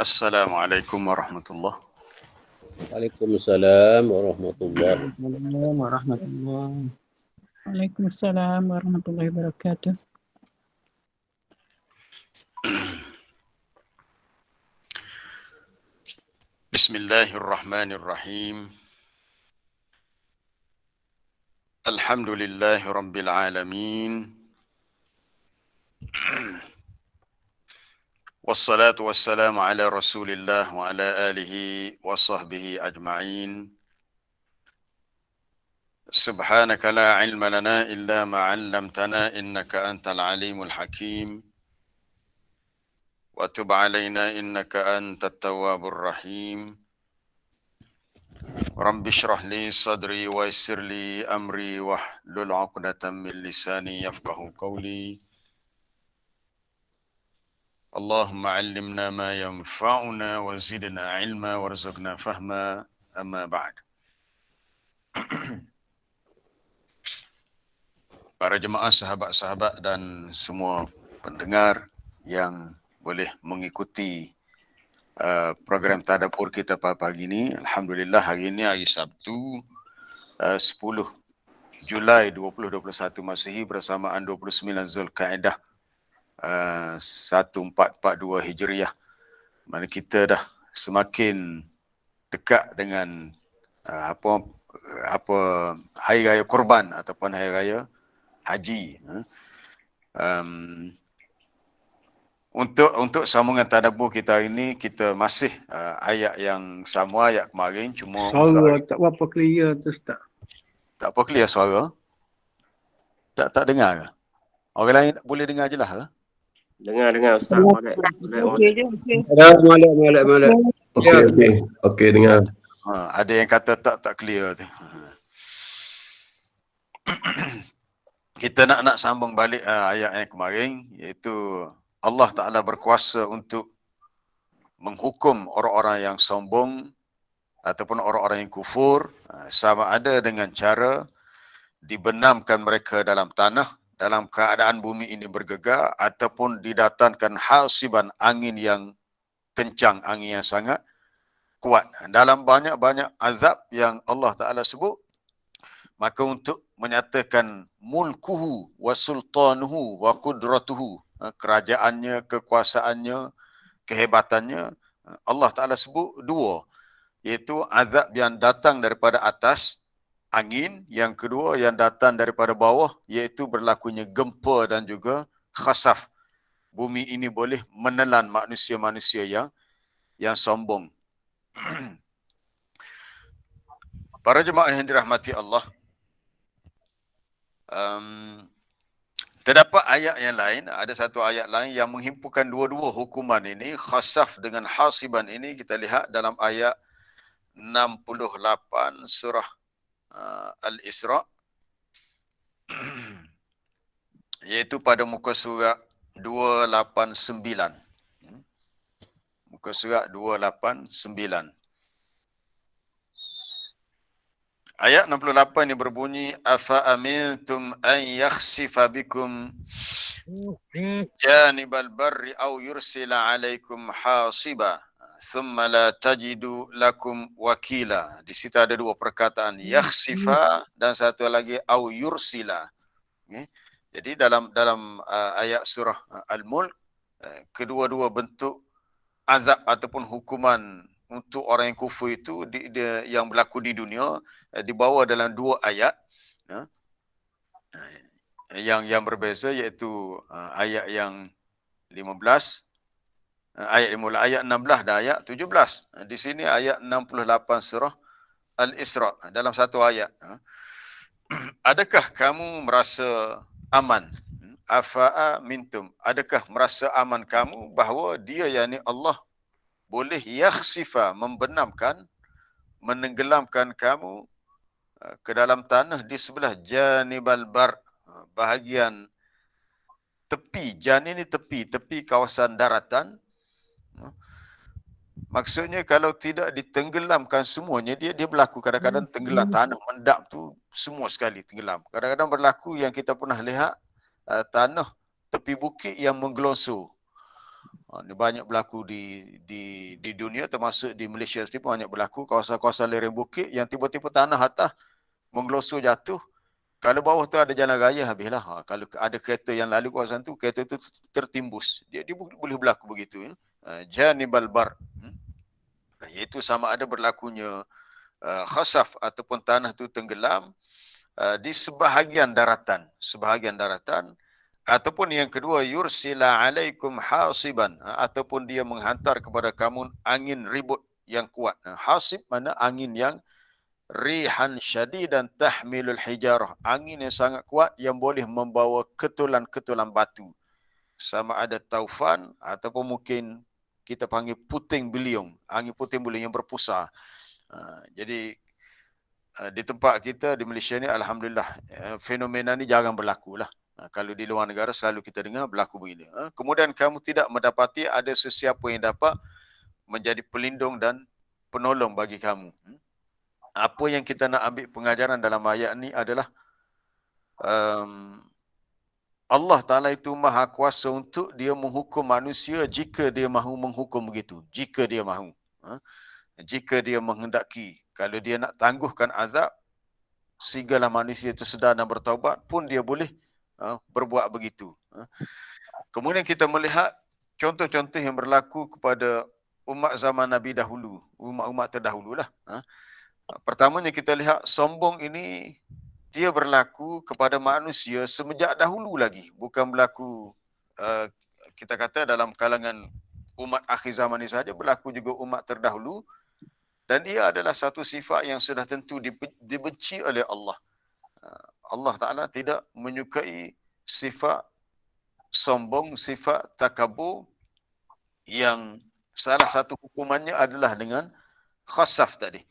Assalamualaikum warahmatullahi. Waalaikumsalam warahmatullahi Assalamualaikum warahmatullahi. Waalaikumsalam warahmatullahi wabarakatuh. Bismillahirrahmanirrahim. Alhamdulillahi rabbil alamin. Wassalatu wassalamu ala Rasulillah wa ala alihi wa sahbihi ajma'in. Subhanaka la ilma lana illa ma 'allamtana innaka antal alimul hakim. Wa tub 'alaina innaka antat tawwabur rahim. Rabbi shrah li sadri wa yassir li amri wahlul 'uqdatam min lisani yafqahu qawli. Allahumma 'allimna ma yanfa'una wa zidna 'ilma warzuqna fahma, amma ba'd. Para jemaah, sahabat-sahabat dan semua pendengar yang boleh mengikuti program Tadabbur kita pada pagi ini. Alhamdulillah, hari ini hari Sabtu 10 Julai 2021 Masihi bersamaan 29 Zulkaidah 1442 Hijriah. Mana kita dah semakin dekat dengan apa hari raya Korban ataupun hari raya Haji. Untuk sambungan tadabbur kita hari ini, kita masih ayat yang sama, ayat kemarin, cuma Suara tak berapa clear tu Ustaz. tak apa clear suara. Tak dengar ke? Orang lain boleh dengar je lah ke? Dengar Ustaz. Molek. Molek. Okey, dengar. Ada yang kata tak clear tu. Kita nak sambung balik ayat yang kemarin, iaitu Allah Ta'ala berkuasa untuk menghukum orang-orang yang sombong ataupun orang-orang yang kufur, sama ada dengan cara dibenamkan mereka dalam tanah dalam keadaan bumi ini bergegar, ataupun didatangkan hasiban, angin yang kencang, angin yang sangat kuat. Dalam banyak-banyak azab yang Allah Ta'ala sebut, maka untuk menyatakan mulkuhu wa sultanuhu wa qudratuhu, kerajaannya, kekuasaannya, kehebatannya, Allah Ta'ala sebut dua, iaitu azab yang datang daripada atas, angin, yang kedua yang datang daripada bawah, iaitu berlakunya gempa dan juga khasaf. Bumi ini boleh menelan manusia-manusia yang sombong. Para jemaah yang dirahmati Allah, terdapat ayat yang lain, ada satu ayat lain yang menghimpunkan dua-dua hukuman ini, khasaf dengan hasiban ini. Kita lihat dalam ayat 68 surah Al-Isra, iaitu pada muka surat 289. Muka surat 289. Ayat 68 ini berbunyi, afa amintum an yakhsifa bikum janibal barri aw yursila alaikum hasiba thumma la tajidu lakum wakila. Di situ ada dua perkataan, yakhsifa dan satu lagi aw yursila. Jadi dalam ayat surah Al-Mulk, kedua-dua bentuk azab ataupun hukuman untuk orang yang kufur itu yang berlaku di dunia dibawa dalam dua ayat yang berbeza, iaitu ayat yang 15, ayat 16 dan ayat 17. Di sini ayat 68 surah Al-Isra, dalam satu ayat. Adakah kamu merasa aman? Afa'a mintum, adakah merasa aman kamu bahawa dia, yakni Allah, boleh yakhsifa, membenamkan, menenggelamkan kamu ke dalam tanah di sebelah janibal bar, bahagian tepi. Jan ini tepi kawasan daratan. Maksudnya kalau tidak ditenggelamkan semuanya, dia berlaku kadang-kadang tenggelam, tanah mendap tu semua sekali tenggelam. Kadang-kadang berlaku yang kita pernah lihat tanah tepi bukit yang menggelonsor. Ini banyak berlaku di dunia, termasuk di Malaysia sendiri banyak berlaku. Kawasan-kawasan lereng bukit yang tiba-tiba tanah atas menggelosor jatuh. Kalau bawah tu ada jalan raya, habislah. Kalau ada kereta yang lalu kawasan tu, kereta tu tertimbus. Dia boleh berlaku begitu. Janibal bar. Iaitu sama ada berlakunya khasaf ataupun tanah tu tenggelam di sebahagian daratan. Ataupun yang kedua, yursila alaikum hasiban, ataupun dia menghantar kepada kamu angin ribut yang kuat. Hasib mana angin yang rihan syadidan tahmilul hijarah, angin yang sangat kuat yang boleh membawa ketulan-ketulan batu. Sama ada taufan ataupun mungkin kita panggil puting beliung, angin puting beliung yang berpusar. Jadi di tempat kita di Malaysia ni alhamdulillah fenomena ni jarang berlaku lah. Kalau di luar negara selalu kita dengar berlaku begini. Kemudian kamu tidak mendapati ada sesiapa yang dapat menjadi pelindung dan penolong bagi kamu. Apa yang kita nak ambil pengajaran dalam ayat ni adalah Allah Ta'ala itu maha kuasa untuk dia menghukum manusia jika dia mahu menghukum begitu. Jika dia mahu. Jika dia menghendaki. Kalau dia nak tangguhkan azab, segala manusia itu sedar dan bertaubat pun dia boleh berbuat begitu. Kemudian kita melihat contoh-contoh yang berlaku kepada umat zaman Nabi dahulu, umat-umat terdahululah. Pertamanya kita lihat sombong ini dia berlaku kepada manusia semenjak dahulu lagi, bukan berlaku kita kata dalam kalangan umat akhir zaman ini saja, berlaku juga umat terdahulu, dan ia adalah satu sifat yang sudah tentu dibenci oleh Allah. Allah Ta'ala tidak menyukai sifat sombong, sifat takabur, yang salah satu hukumannya adalah dengan khasaf tadi.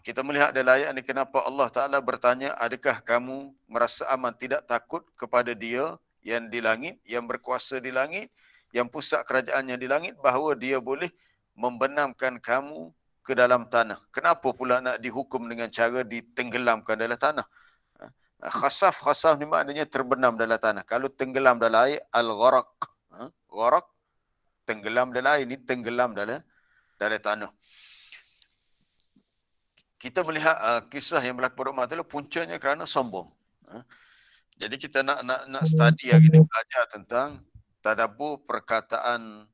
Kita melihat dalam ayat ini kenapa Allah Ta'ala bertanya, adakah kamu merasa aman, tidak takut kepada dia yang di langit, yang berkuasa di langit, yang pusat kerajaannya di langit, bahawa dia boleh membenamkan kamu ke dalam tanah. Kenapa pula nak dihukum dengan cara ditenggelamkan dalam tanah? Khasaf ni maknanya terbenam dalam tanah. Kalau tenggelam dalam air, al-gharaq. Gharaq, tenggelam dalam air, ini tenggelam dalam tanah. Kita melihat kisah yang berlaku pada umat itu puncanya kerana sombong. Jadi kita nak study hari ini, belajar tentang tadabbur perkataan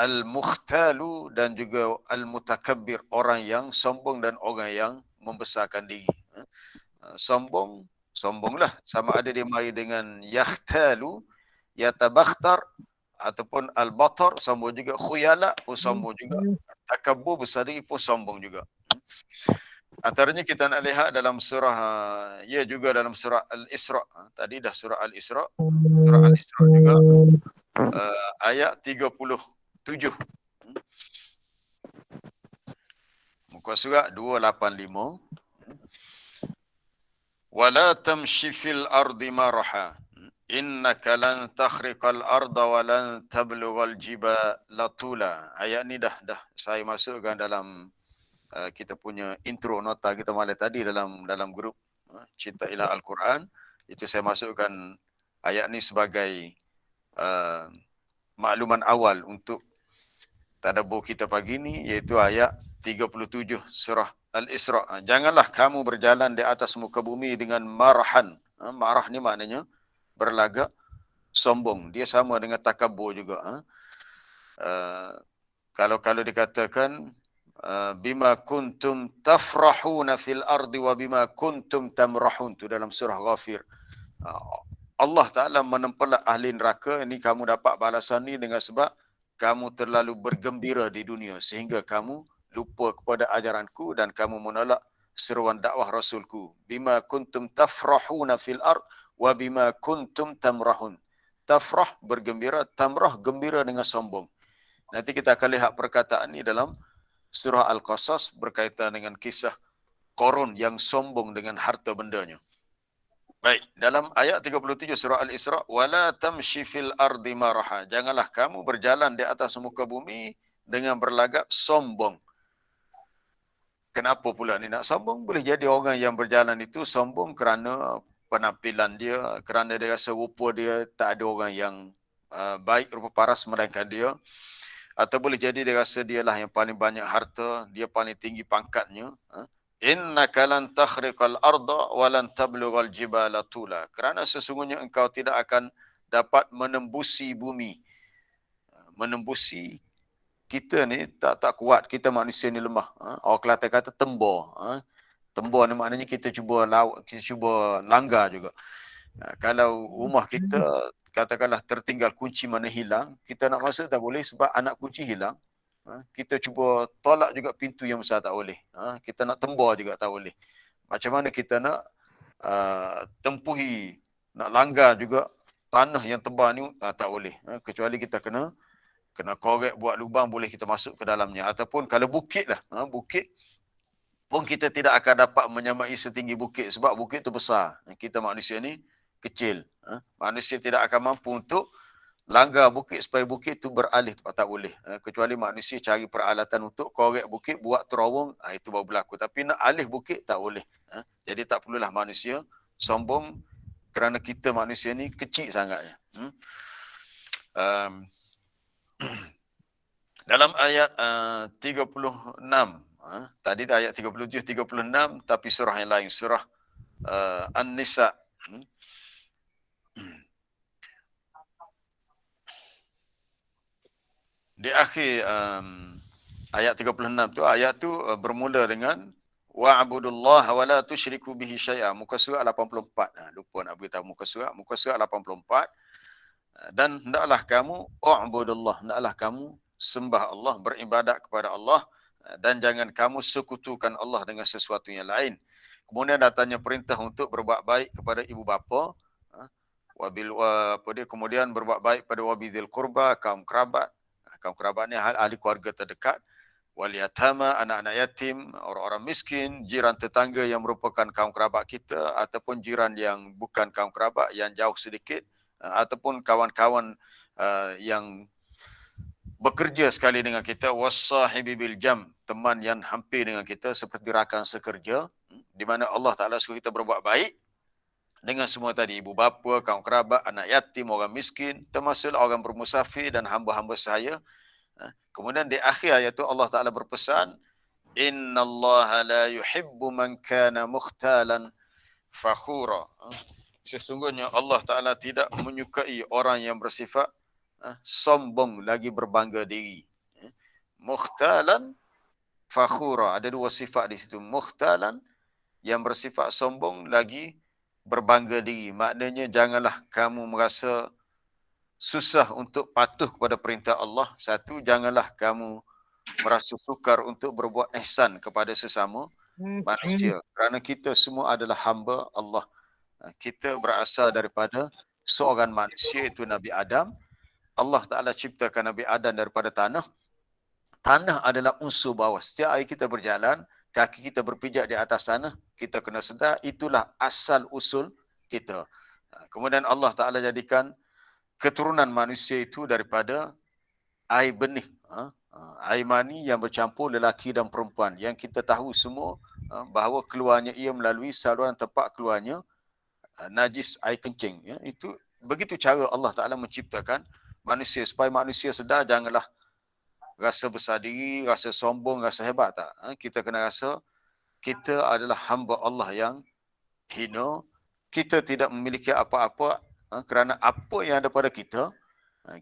al-mukhtalu dan juga al-mutakabbir, orang yang sombong dan orang yang membesarkan diri. Sombonglah, sama ada dia mari dengan yakhtalu, yatabakhtar, ataupun al-batar, sombong juga. Khuyala pun sombong juga. Takabbur, besar diri pun sombong juga. Antaranya kita nak lihat dalam surah, juga dalam surah Al-Isra. Tadi dah surah Al-Isra. Surah Al-Isra juga ayat 37. Muka surat 285. Wala tamshi fil ardi maraha innaka lan takhriqal arda wa lan tablughal jibala tula. Ayat ni dah saya masukkan dalam kita punya intro nota kita malam tadi dalam grup Cinta Ilah Al-Quran. Itu saya masukkan ayat ni sebagai makluman awal untuk tadabbur kita pagi ni, iaitu ayat 37 surah Al-Isra. Janganlah kamu berjalan di atas muka bumi dengan marahan. Marah ni maknanya berlagak sombong. Dia sama dengan takabur juga. Kalau dikatakan bima kuntum tafrahuna fil ardi wa bima kuntum tamrahun, tu dalam surah Ghafir. Allah Ta'ala menempelak ahli neraka, ini kamu dapat balasan ni dengan sebab kamu terlalu bergembira di dunia sehingga kamu lupa kepada ajaranku dan kamu menolak seruan dakwah Rasulku. Bima kuntum tafrahuna fil ard wa bima kuntum tamrahun. Tafrah bergembira, tamrah gembira dengan sombong. Nanti kita akan lihat perkataan ini dalam surah Al-Qasas berkaitan dengan kisah Qarun yang sombong dengan harta bendanya. Baik, dalam ayat 37 surah Al-Isra, wala tamshi fil ardi maraha. Janganlah kamu berjalan di atas muka bumi dengan berlagak sombong. Kenapa pula ni nak sombong? Boleh jadi orang yang berjalan itu sombong kerana penampilan dia, kerana dia rasa rupa dia tak ada orang yang baik rupa paras melainkan dia, atau boleh jadi dia rasa dialah yang paling banyak harta, dia paling tinggi pangkatnya. Innaka lan takhriqal arda wa lan tablughal jibala tula. Kerana sesungguhnya engkau tidak akan dapat menembusi bumi. Menembusi, kita ni tak kuat, kita manusia ni lemah. Orang Kelantan kata tembor. Tembor ni maknanya kita cuba langgar juga. Kalau rumah kita katakanlah tertinggal kunci mana hilang, kita nak masuk tak boleh sebab anak kunci hilang. Kita cuba tolak juga pintu yang besar tak boleh. Kita nak tembor juga tak boleh. Macam mana kita nak tempuhi, nak langgar juga tanah yang tebal ni tak boleh. Kecuali kita kena korek buat lubang, boleh kita masuk ke dalamnya. Ataupun kalau bukit lah, bukit pun kita tidak akan dapat menyamai setinggi bukit sebab bukit tu besar. Kita manusia ni kecil. Manusia tidak akan mampu untuk langgar bukit supaya bukit tu beralih, tak boleh. Kecuali manusia cari peralatan untuk korek bukit, buat terowong, itu baru berlaku. Tapi nak alih bukit tak boleh. Jadi tak perlulah manusia sombong kerana kita manusia ni kecil sangatnya. Dalam ayat 36, tadi ayat 37, 36, tapi surah yang lain, surah An-Nisa. Di akhir ayat 36 tu, ayat tu bermula dengan wa'budullaha wa la tusyriku bihi syai'a. Muka surat 84. Lupa nak beritahu muka surat 84. Dan hendaklah kamu u'budullah, hendaklah kamu sembah Allah, beribadat kepada Allah, dan jangan kamu sekutukan Allah dengan sesuatu yang lain. Kemudian datangnya perintah untuk berbuat baik kepada ibu bapa, kemudian berbuat baik pada wabizil qurba, kaum kerabat. Kaum kerabat ni ahli keluarga terdekat, wal yatama, anak-anak yatim, orang-orang miskin, jiran tetangga yang merupakan kaum kerabat kita, ataupun jiran yang bukan kaum kerabat, yang jauh sedikit, ataupun kawan-kawan yang bekerja sekali dengan kita, wassahibi bil jam, teman yang hampir dengan kita seperti rakan sekerja, di mana Allah Ta'ala suruh kita berbuat baik dengan semua tadi, ibu bapa, kaum kerabat, anak yatim, orang miskin, termasuk orang bermusafir dan hamba-hamba sahaya. Kemudian di akhir ayat itu Allah Ta'ala berpesan, innallaha la yuhibbu man kana mukhtalan fakhura. Sesungguhnya Allah Ta'ala tidak menyukai orang yang bersifat sombong lagi berbangga diri. Mukhtalan fakhura. Ada dua sifat di situ. Mukhtalan, yang bersifat sombong lagi berbangga diri. Maknanya janganlah kamu merasa susah untuk patuh kepada perintah Allah. Satu, janganlah kamu merasa sukar untuk berbuat ihsan kepada sesama manusia. Kerana kita semua adalah hamba Allah. Kita berasal daripada seorang manusia, itu Nabi Adam. Allah Ta'ala ciptakan Nabi Adam daripada tanah. Tanah adalah unsur bawah. Setiap hari kita berjalan, kaki kita berpijak di atas tanah, kita kena sedar itulah asal usul kita. Kemudian Allah Ta'ala jadikan keturunan manusia itu daripada air benih, air mani yang bercampur lelaki dan perempuan, yang kita tahu semua bahawa keluarnya ia melalui saluran tempat keluarnya najis, air kencing. Itu begitu cara Allah Ta'ala menciptakan manusia, supaya manusia sedar janganlah rasa besar diri, rasa sombong, rasa hebat. Tak. Kita kena rasa kita adalah hamba Allah yang hina. Kita tidak memiliki apa-apa, kerana apa yang ada pada kita,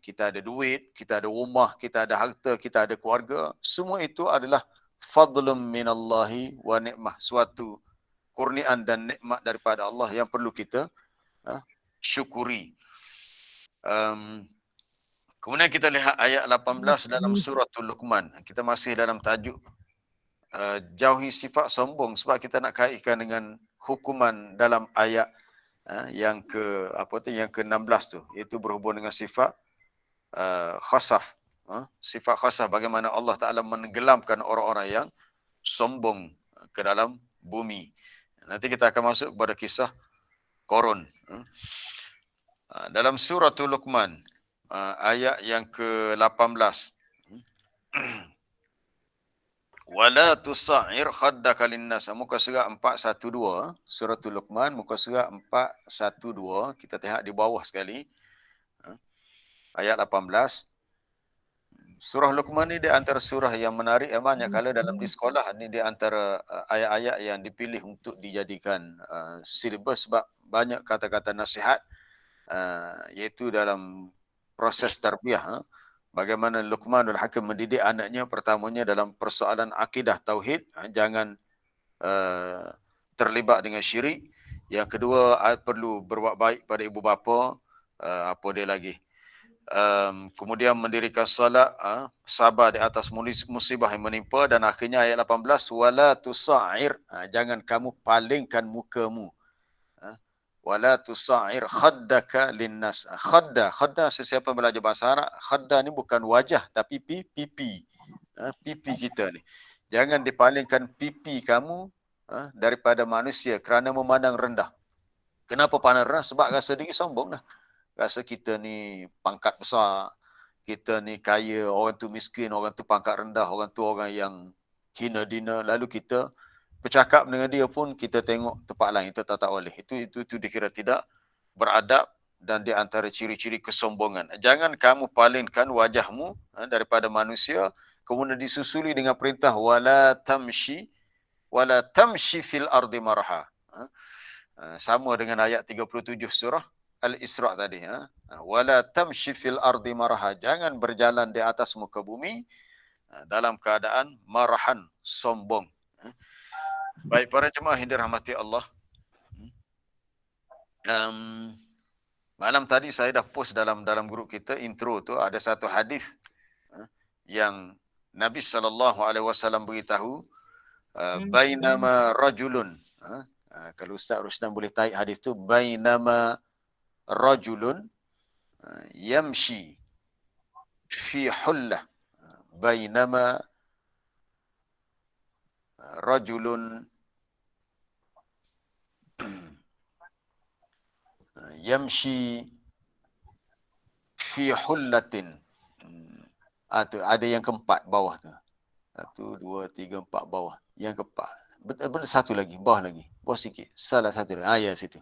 kita ada duit, kita ada rumah, kita ada harta, kita ada keluarga, semua itu adalah fadlum minallahi wa ni'mah, suatu kurniaan dan nikmat daripada Allah yang perlu kita syukuri. Kemudian kita lihat ayat 18 dalam suratul Luqman. Kita masih dalam tajuk jauhi sifat sombong, sebab kita nak kaitkan dengan hukuman dalam ayat yang ke-16 tu, iaitu berhubung dengan sifat khasaf. Sifat khasaf, bagaimana Allah Ta'ala menenggelamkan orang-orang yang sombong ke dalam bumi. Nanti kita akan masuk kepada kisah Korun. Dalam suratul Luqman, ayat yang ke-18. Wala tusa'ir khaddaka linnas. Muka surat 412, suratul Luqman, muka surat 412. Kita lihat di bawah sekali. ayat 18. Surah Luqman ni di antara surah yang menarik, banyak kala dalam di sekolah ni di antara ayat-ayat yang dipilih untuk dijadikan silibus sebab banyak kata-kata nasihat iaitu dalam proses tarbiyah. Bagaimana Luqmanul Hakim mendidik anaknya, pertamanya dalam persoalan akidah tauhid, jangan terlibat dengan syirik. Yang kedua, perlu berbuat baik pada ibu bapa. Apa dia lagi? Kemudian mendirikan salat, sabar di atas musibah yang menimpa, dan akhirnya ayat 18, wala tusa'ir, jangan kamu palingkan mukamu, wala tusa'ir khaddaka linnas. Khadda sesiapa belajar bahasa Arab, khadda ni bukan wajah tapi pipi, pipi kita ni. Jangan dipalingkan pipi kamu daripada manusia kerana memandang rendah. Kenapa pandang rendah? Sebab rasa diri sombong lah. Rasa kita ni pangkat besar, kita ni kaya, orang tu miskin, orang tu pangkat rendah, orang tu orang yang hina dina, lalu kita bercakap dengan dia pun kita tengok tempat lain, kita tak boleh. Itu dikira tidak beradab dan di antara ciri-ciri kesombongan. Jangan kamu palingkan wajahmu daripada manusia, kemudian disusuli dengan perintah wala tamshi fil ardi marha. Sama dengan ayat 37 surah Al-Isra' tadi. Wala tamshi fil ardi marha. Jangan berjalan di atas muka bumi dalam keadaan marahan, sombong. Baik para jemaah yang dirahmati Allah. Malam tadi saya dah post dalam grup kita, intro tu ada satu hadis yang Nabi SAW beritahu, bainama rajulun, kalau Ustaz Rusdan boleh tarik hadis tu, bainama rajulun yamshi fi hullah, bainama rajulun yamshi fi hullatin. Ada yang keempat bawah tu. 1, 2, 3, 4 bawah. Yang keempat. Satu lagi, bawah lagi. Bawah sikit. Salah satu lagi. Ya situ.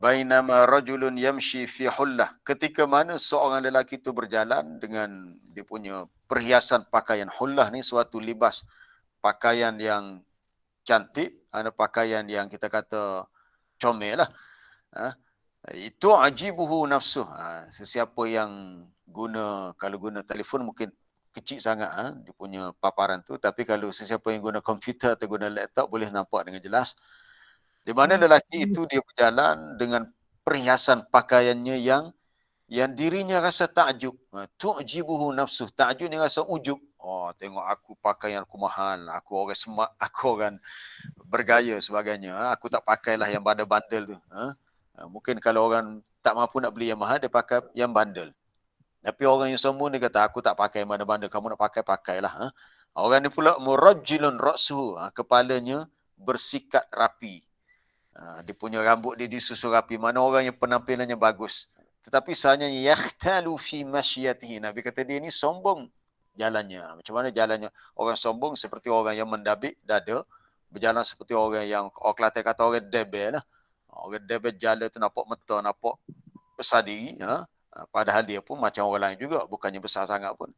Bainama rajulun yamshi fi hullah. Ketika mana seorang lelaki itu berjalan dengan dia punya perhiasan pakaian. Hullah ni suatu libas, pakaian yang cantik, ada pakaian yang kita kata comel lah. Itu ajibuhu nafsuh. Sesiapa yang kalau guna telefon mungkin kecil sangat dia punya paparan tu, tapi kalau sesiapa yang guna komputer atau guna laptop boleh nampak dengan jelas. Di mana lelaki itu dia berjalan dengan perhiasan pakaiannya yang dirinya rasa takjub. Tu'jibuhu nafsuh. Takjub ni rasa ujub. Oh, tengok aku pakaian aku mahal, aku orang smart, aku orang bergaya sebagainya. Aku tak pakailah yang bandel-bandel tu. Mungkin kalau orang tak mampu nak beli yang mahal, dia pakai yang bandel. Tapi orang yang sombong dia kata, aku tak pakai yang bandel-bandel, kamu nak pakai, pakailah. Orang ni pula murajjilun ra'suhu, kepalanya bersikat rapi. Dia punya rambut dia disusun rapi. Mana orang yang penampilannya bagus. Tetapi sebenarnya yakhtalu fi masyiyatihi. Nabi kata dia ni sombong jalannya. Macam mana jalannya? Orang sombong seperti orang yang mendabik dada, berjalan seperti orang yang orang Kelantan kata orang debel lah. Orang debel jalan tu nampak meta, nampak besar diri. Padahal dia pun macam orang lain juga, bukannya besar sangat pun.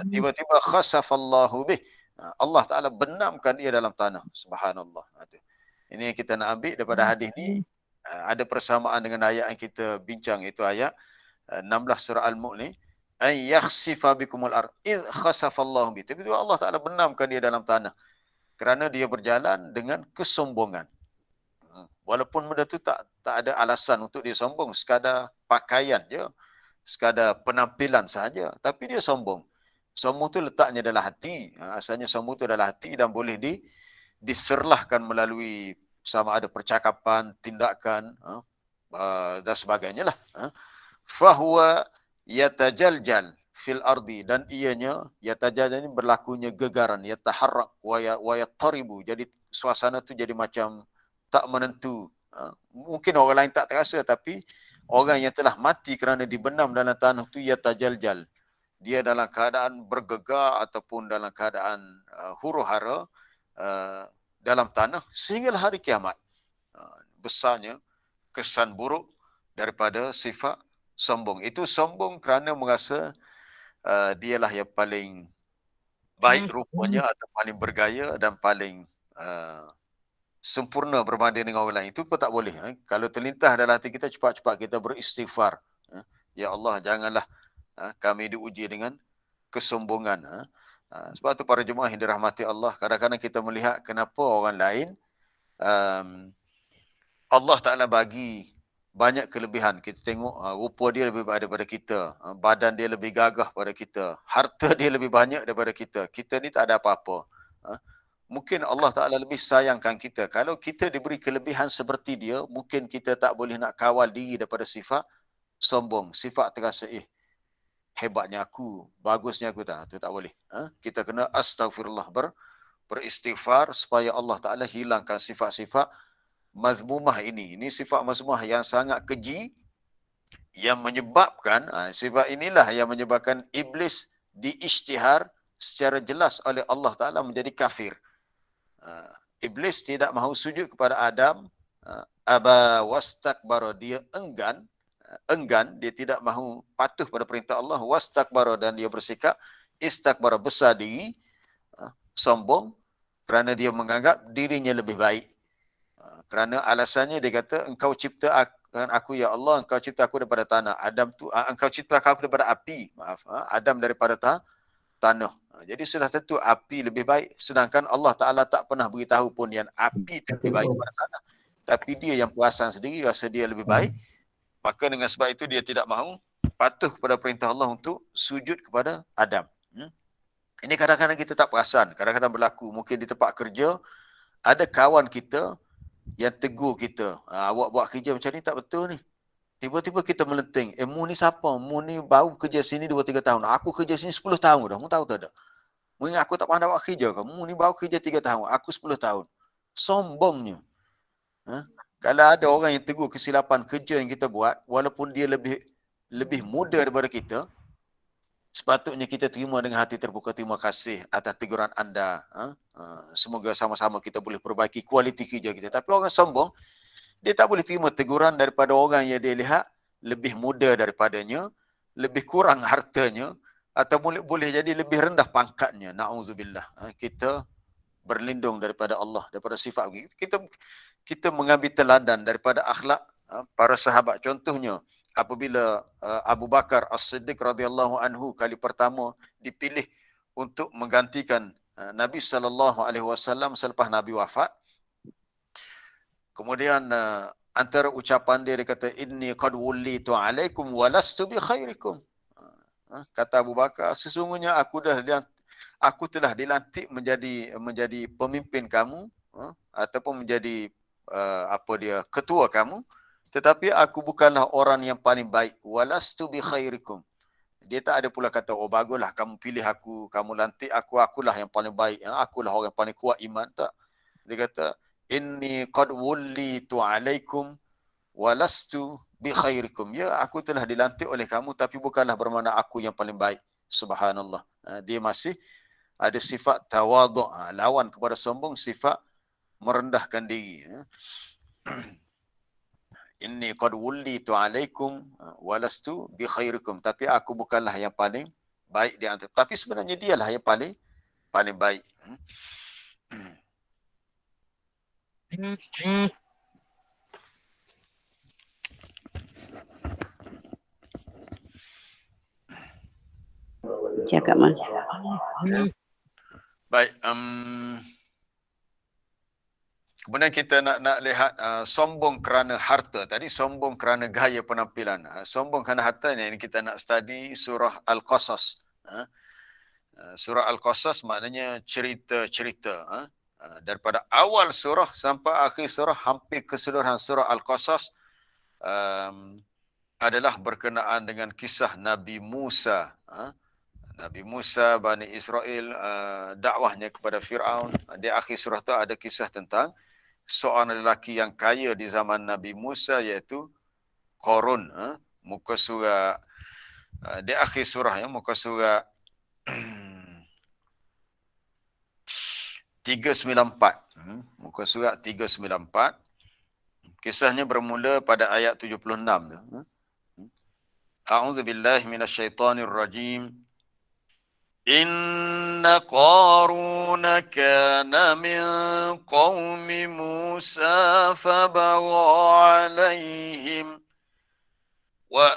Tiba-tiba khasafallahu bih. Allah Ta'ala benamkan dia dalam tanah. Subhanallah. Ini yang kita nak ambil daripada hadis ni. Ada persamaan dengan ayat yang kita bincang, itu ayat 16 surah Al-Mulk ni. Ay yakhsifa bikumul ard id khasafallahu bih. Tapi Allah Ta'ala benamkan dia dalam tanah kerana dia berjalan dengan kesombongan. Walaupun benda tu tak ada alasan untuk dia sombong, sekadar pakaian je, sekadar penampilan sahaja, tapi dia sombong. Sombong tu letaknya dalam hati. Asalnya sombong tu dalam hati dan boleh diserlahkan melalui sama ada percakapan, tindakan dan sebagainya lah. Fahuwa yatajaljal fil ardi, dan ianya yatajaljal ini berlakunya gegaran, yataharrak wa yattaribu. Jadi suasana tu jadi macam tak menentu. Mungkin orang lain tak terasa, tapi orang yang telah mati kerana dibenam dalam tanah tu yatajaljal. Dia dalam keadaan bergegar ataupun dalam keadaan huru-hara dalam tanah sehingga hari kiamat. Besarnya kesan buruk daripada sifat sombong. Itu sombong kerana merasa dialah yang paling baik rupanya atau paling bergaya dan paling sempurna berbanding dengan orang lain. Itu pun tak boleh. Kalau terlintas dalam hati kita, cepat-cepat kita beristighfar. Ya Allah, janganlah kami diuji dengan kesombongan. Sebab tu para jemaah yang dirahmati Allah, kadang-kadang kita melihat kenapa orang lain Allah Ta'ala bagi banyak kelebihan. Kita tengok rupa dia lebih baik daripada kita, badan dia lebih gagah daripada kita, harta dia lebih banyak daripada kita. Kita ni tak ada apa-apa. Mungkin Allah Ta'ala lebih sayangkan kita. Kalau kita diberi kelebihan seperti dia, mungkin kita tak boleh nak kawal diri daripada sifat sombong, sifat terasa hebatnya aku, bagusnya aku, itu tak boleh. Kita kena astagfirullah, beristighfar supaya Allah Ta'ala hilangkan sifat-sifat mazmumah ini. Ini sifat mazmumah yang sangat keji, yang menyebabkan, sifat inilah yang menyebabkan iblis diisytihar secara jelas oleh Allah Ta'ala menjadi kafir. Iblis tidak mahu sujud kepada Adam, aba wastakbara, dia enggan, dia tidak mahu patuh pada perintah Allah, wastakbara, dan dia bersikap istakbara, besar diri, sombong, kerana dia menganggap dirinya lebih baik. Kerana alasannya dia kata, engkau ciptakan aku ya Allah, engkau cipta aku daripada tanah. Adam tu, engkau ciptakan aku daripada api. Adam daripada tanah. Jadi sudah tentu api lebih baik. Sedangkan Allah Ta'ala tak pernah beritahu pun yang api itu lebih baik daripada tanah. Tapi dia yang perasan sendiri, rasa dia lebih baik. Maka dengan sebab itu dia tidak mahu patuh kepada perintah Allah untuk sujud kepada Adam. Ini kadang-kadang kita tak perasan. Kadang-kadang berlaku. Mungkin di tempat kerja, ada kawan kita yang tegur kita, awak buat kerja macam ni tak betul ni. Tiba-tiba kita melenting, mu ni siapa? Mu ni baru kerja sini 2-3 tahun. Aku kerja sini 10 tahun dah. Mu tahu tak? Mu ingat aku tak pandai buat kerja ke? Mu ni baru kerja 3 tahun. Aku 10 tahun. Sombongnya. Kalau ada orang yang tegur kesilapan kerja yang kita buat, walaupun dia lebih muda daripada kita, sepatutnya kita terima dengan hati terbuka. Terima kasih atas teguran anda. Semoga sama-sama kita boleh perbaiki kualiti kerja kita. Tapi orang sombong, dia tak boleh terima teguran daripada orang yang dia lihat lebih muda daripadanya, lebih kurang hartanya, atau boleh jadi lebih rendah pangkatnya. Na'udzubillah. Kita berlindung daripada Allah, daripada sifat kita mengambil teladan daripada akhlak para sahabat. Contohnya, apabila Abu Bakar As-Siddiq radhiyallahu anhu kali pertama dipilih untuk menggantikan Nabi SAW selepas Nabi wafat, kemudian antara ucapan dia kata, inni qad wullitu alaikum walastu bi khairikum. Kata Abu Bakar, sesungguhnya aku telah dilantik menjadi pemimpin kamu, ataupun menjadi ketua kamu, tetapi aku bukanlah orang yang paling baik. Walastu bi khairikum. Dia tak ada pula kata, oh baguslah kamu pilih aku, kamu lantik aku, akulah yang paling baik, akulah orang yang paling kuat iman. Tak. Dia kata, inni qad wullitu alaikum walastu bi khairikum. Ya, aku telah dilantik oleh kamu, tapi bukanlah bermakna aku yang paling baik. Subhanallah. Dia masih ada sifat tawadhu', lawan kepada sombong, sifat merendahkan diri. Inni qad wullitu alaikum walastu bi khairikum. Tapi aku bukanlah yang paling baik di antara. Tapi sebenarnya dialah yang paling baik. Cakap man. Baik. Kemudian kita nak lihat sombong kerana harta. Tadi sombong kerana gaya penampilan. Sombong kerana harta ni kita nak study surah Al-Qasas. Surah Al-Qasas maknanya cerita-cerita. Daripada awal surah sampai akhir surah, hampir keseluruhan surah Al-Qasas adalah berkenaan dengan kisah Nabi Musa. Nabi Musa, Bani Israel, dakwahnya kepada Fir'aun. Di akhir surah tu ada kisah tentang seorang lelaki yang kaya di zaman Nabi Musa, iaitu Qarun. Muka surah, di akhir surah, muka surah 394. Muka surat 394. Kisahnya bermula pada ayat 76. A'udzu billahi minasyaitonir rajim. Inna Qaruna kana min qaumi Musa fabagha alaihim wa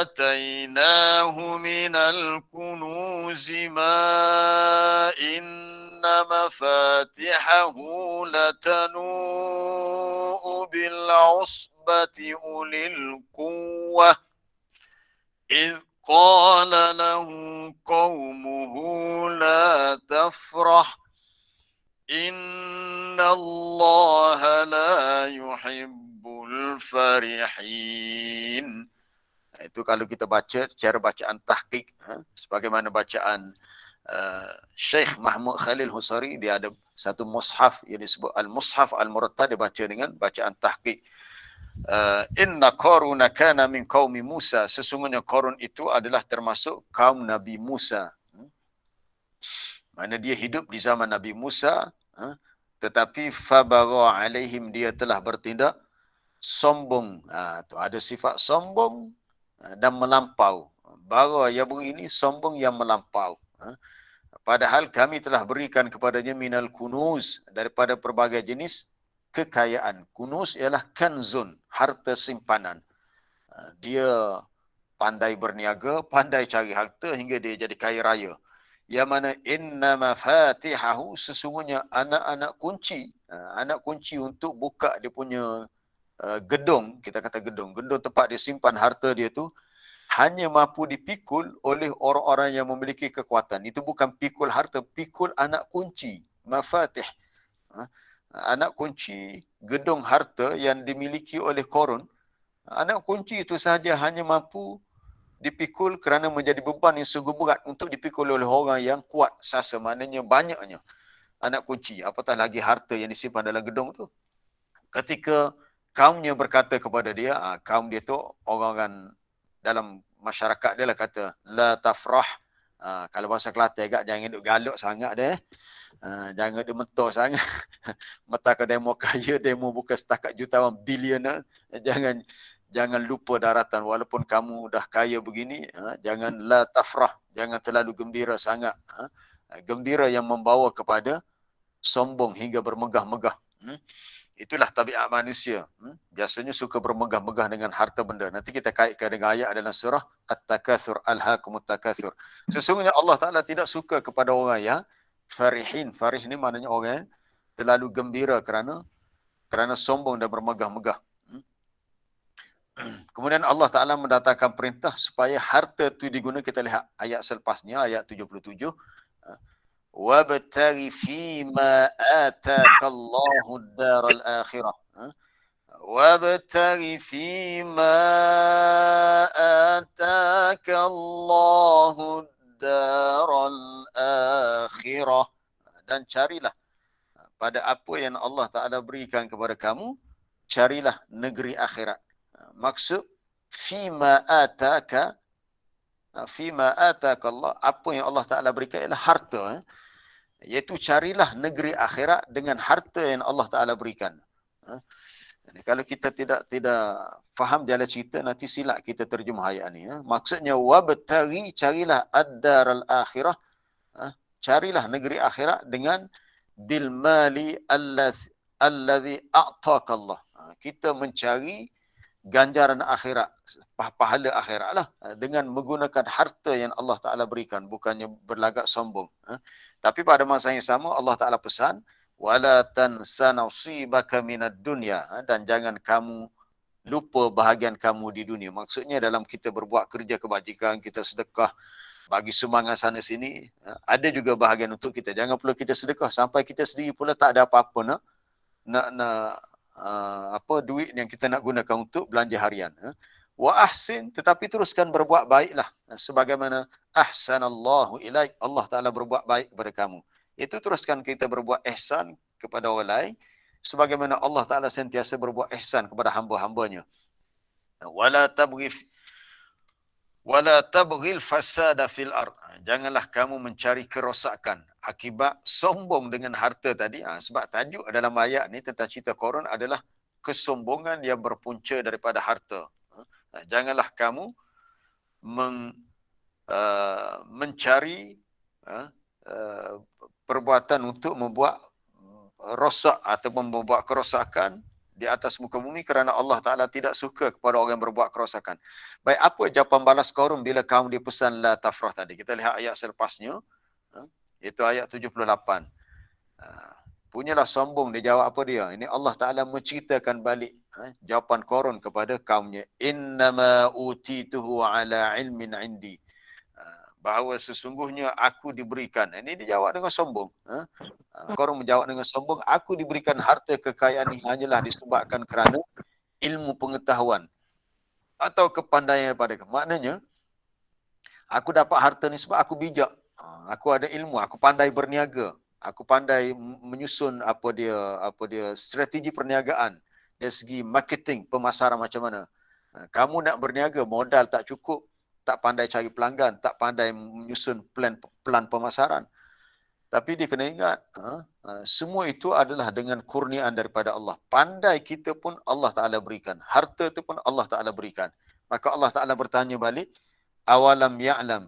atainahu minal kunuzi ma inna mafatihahu latanu bil usbati ulil quwwah إذ قال له قومه لا تفرح إن الله لا يحب الفرحين. Itu kalau kita baca secara bacaan tahqiq, sebagaimana bacaan Syekh Mahmud Khalil Husari, dia ada satu mushaf yang disebut Al-Mushaf Al-Murattad, dia baca dengan bacaan tahqiq. Inna Qaruna kana min qaumi Musa, sesungguhnya Qarun itu adalah termasuk kaum Nabi Musa. Mana dia hidup di zaman Nabi Musa, tetapi fabagha alaihim, dia telah bertindak sombong. Tu ada sifat sombong dan melampau. Bagha ya begini, sombong yang melampau. Padahal kami telah berikan kepadanya minal kunuz, daripada pelbagai jenis kekayaan. Kunuz ialah kanzun, harta simpanan. Dia pandai berniaga, pandai cari harta hingga dia jadi kaya raya. Yang mana inna mafatihahu, sesungguhnya anak-anak kunci untuk buka dia punya gedung, kita kata gedung tempat dia simpan harta dia tu, hanya mampu dipikul oleh orang-orang yang memiliki kekuatan. Itu bukan pikul harta, pikul anak kunci, mafatih. Anak kunci gedung harta yang dimiliki oleh Qarun, anak kunci itu sahaja hanya mampu dipikul kerana menjadi beban yang sungguh berat untuk dipikul oleh orang yang kuat sasa, maknanya banyaknya anak kunci, apatah lagi harta yang disimpan dalam gedung tu. Ketika kaumnya berkata kepada dia, kaum dia tu orang-orang dalam masyarakat dia lah kata, la tafrah. Kalau bahasa Kelantan agak, jangan duk galak sangat deh. Jangan dia mentor sangat. Mata demo kaya, demo bukan setakat jutawan, bilioner. Jangan lupa daratan, walaupun kamu dah kaya begini, jangan la tafrah, jangan terlalu gembira sangat. Gembira yang membawa kepada sombong hingga bermegah-megah. Itulah tabiat manusia. Biasanya suka bermegah-megah dengan harta benda. Nanti kita kaitkan dengan ayat dalam surah At-Takatsur, Alhaakumut Takatsur. Sesungguhnya Allah Ta'ala tidak suka kepada orang yang farihin. Farih ni maknanya orang yang terlalu gembira kerana sombong dan bermegah-megah. Kemudian Allah Ta'ala mendatangkan perintah supaya harta itu digunakan. Kita lihat ayat selepasnya, ayat 77. وَابْتَغِ فِيمَا آتَاكَ اللَّهُ الدَّارَ الْآخِرَةَ وَابْتَغِ فِيمَا آتَاكَ اللَّهُ الدَّارَ الْآخِرَةَ, dan carilah pada apa yang Allah Ta'ala berikan kepada kamu, carilah negeri akhirat. Maksud fima ataka Allah, apa yang Allah Ta'ala berikan ialah harta, iaitu carilah negeri akhirat dengan harta yang Allah Ta'ala berikan. Kalau kita tidak faham jalan cerita, nanti silap kita terjemah ayat ni. Maksudnya wabtaghi, carilah ad-daral akhirah, carilah negeri akhirat dengan bil mali allazi a'taka Allah. Kita mencari ganjaran akhirat, pahala akhirat lah, dengan menggunakan harta yang Allah Ta'ala berikan, bukannya berlagak sombong. Tapi pada masa yang sama Allah Ta'ala pesan, wala tansa nasibaka minad dunya, dan jangan kamu lupa bahagian kamu di dunia. Maksudnya dalam kita berbuat kerja kebajikan, kita sedekah, bagi sumbangan sana sini, ada juga bahagian untuk kita. Jangan pula kita sedekah sampai kita sendiri pula tak ada apa-apa duit yang kita nak gunakan untuk belanja harian. Wa ahsin, tetapi teruskan berbuat baiklah, sebagaimana ahsanallahu ilaik, Allah Ta'ala berbuat baik kepada kamu. Itu teruskan kita berbuat ihsan kepada orang lain, sebagaimana Allah Ta'ala sentiasa berbuat ihsan kepada hamba-hambanya. Wala tabghil fasada fil ard, janganlah kamu mencari kerosakan akibat sombong dengan harta tadi. Sebab tajuk dalam ayat ni tentang cerita Qarun adalah kesombongan yang berpunca daripada harta. Janganlah kamu mencari perbuatan untuk membuat rosak ataupun membuat kerosakan di atas muka bumi kerana Allah Ta'ala tidak suka kepada orang yang berbuat kerosakan. Baik, apa jawapan balas Qarun bila kaum dia pesan la tafrah tadi? Kita lihat ayat selepasnya, iaitu ayat 78. Punyalah sombong, dia jawab apa dia? Ini Allah Ta'ala menceritakan balik jawapan Qarun kepada kaumnya. Innama utituhu ala ilmin indi. Bahawa sesungguhnya aku diberikan. Ini dijawab dengan sombong. Qarun menjawab dengan sombong, aku diberikan harta kekayaan ini hanyalah disebabkan kerana ilmu pengetahuan atau kepandaian daripada kamu. Maknanya, aku dapat harta ni sebab aku bijak. Aku ada ilmu, aku pandai berniaga. Aku pandai menyusun apa dia strategi perniagaan dari segi marketing, pemasaran macam mana. Kamu nak berniaga, modal tak cukup, tak pandai cari pelanggan, tak pandai menyusun plan pemasaran. Tapi dia kena ingat, semua itu adalah dengan kurniaan daripada Allah. Pandai kita pun Allah Ta'ala berikan. Harta itu pun Allah Ta'ala berikan. Maka Allah Ta'ala bertanya balik, awalam ya'lam.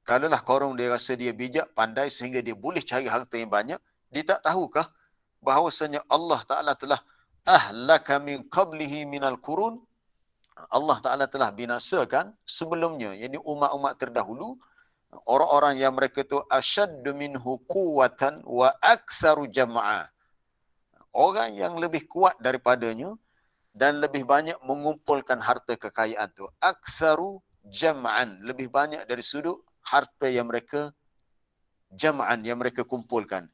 Kalaulah korang dia rasa dia bijak, pandai sehingga dia boleh cari harta yang banyak, dia tak tahukah bahawasanya Allah Ta'ala telah ahlaka min qablihi minal qurun. Allah Ta'ala telah binasakan sebelumnya, yakni umat-umat terdahulu, orang-orang yang mereka tu asyaddu minhu quwwatan wa aktsaru jam'a. Orang yang lebih kuat daripadanya dan lebih banyak mengumpulkan harta kekayaan tu. Aktsaru jam'an, lebih banyak dari sudut harta yang mereka jam'an, yang mereka kumpulkan.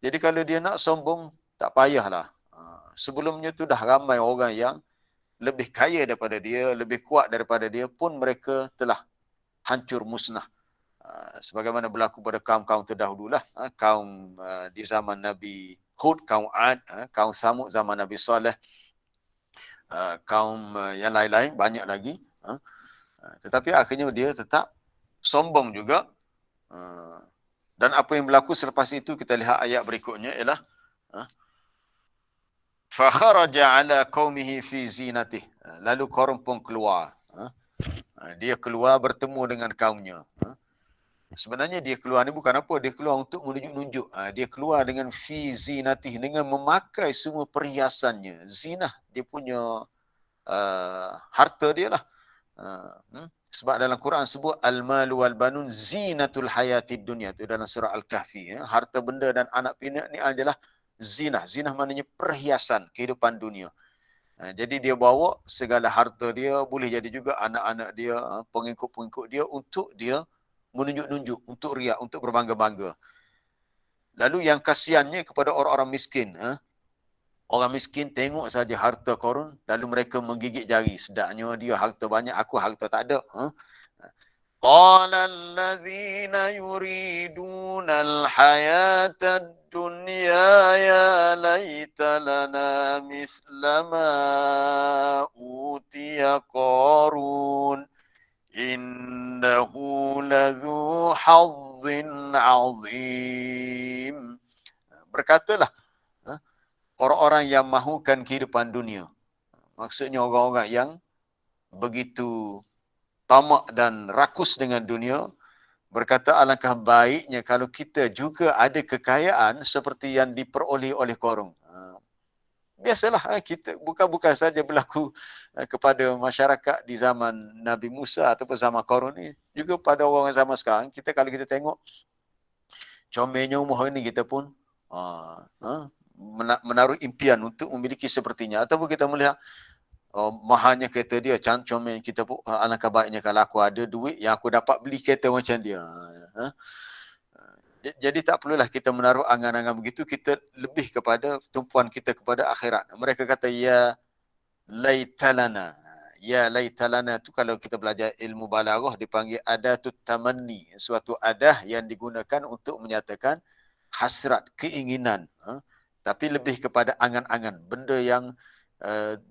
Jadi kalau dia nak sombong, tak payahlah. Sebelumnya tu dah ramai orang yang lebih kaya daripada dia, lebih kuat daripada dia pun mereka telah hancur musnah. Sebagaimana berlaku pada kaum-kaum terdahululah, kaum di zaman Nabi Hud, kaum Ad, kaum Samud zaman Nabi Saleh, kaum yang lain-lain banyak lagi. Tetapi akhirnya dia tetap sombong juga. Dan apa yang berlaku selepas itu, kita lihat ayat berikutnya ialah fa kharaja ala qaumihi fi zinatih. Lalu Qarun pun keluar. Dia keluar bertemu dengan kaumnya. Sebenarnya dia keluar ni bukan apa, dia keluar untuk menunjuk-nunjuk. Dia keluar dengan fi zinatih, dengan memakai semua perhiasannya. Zinah, dia punya harta dia lah. Sebab dalam Quran sebut al-malu wal banun zinatul hayatid dunya, tu dalam surah Al-Kahfi. Harta benda dan anak pinak ni adalah zinah. Zinah maknanya perhiasan kehidupan dunia. Jadi dia bawa segala harta dia, boleh jadi juga anak-anak dia, pengikut-pengikut dia, untuk dia menunjuk-nunjuk, untuk riak, untuk berbangga-bangga. Lalu yang kasihannya kepada orang-orang miskin. Orang miskin tengok saja harta Qarun, lalu mereka menggigit jari. Sedaknya dia harta banyak, aku harta tak ada. Qala allazina yuriduna al-hayata ad-dunya ya laita lana mislama utiya Qarun innahu ladzu hazzin azim. Berkatalah orang-orang yang mahukan kehidupan dunia. Maksudnya orang-orang yang begitu tamak dan rakus dengan dunia, berkata alangkah baiknya kalau kita juga ada kekayaan seperti yang diperoleh oleh Qarun. Biasalah kita bukan saja berlaku kepada masyarakat di zaman Nabi Musa ataupun zaman Qarun ni, juga pada orang zaman sekarang. Kalau kita tengok comelnya umur ini, kita pun menaruh impian untuk memiliki sepertinya. Ataupun kita melihat mahalnya kereta dia, comel kita pun, alangkah baiknya kalau aku ada duit yang aku dapat beli kereta macam dia. Jadi tak perlulah kita menaruh angan-angan begitu, kita lebih kepada tumpuan kita kepada akhirat. Mereka kata ya laitalana. Ya laitalana tu kalau kita belajar ilmu balaghah dipanggil adatut tamanni, suatu adah yang digunakan untuk menyatakan hasrat, keinginan. Tapi lebih kepada angan-angan, benda yang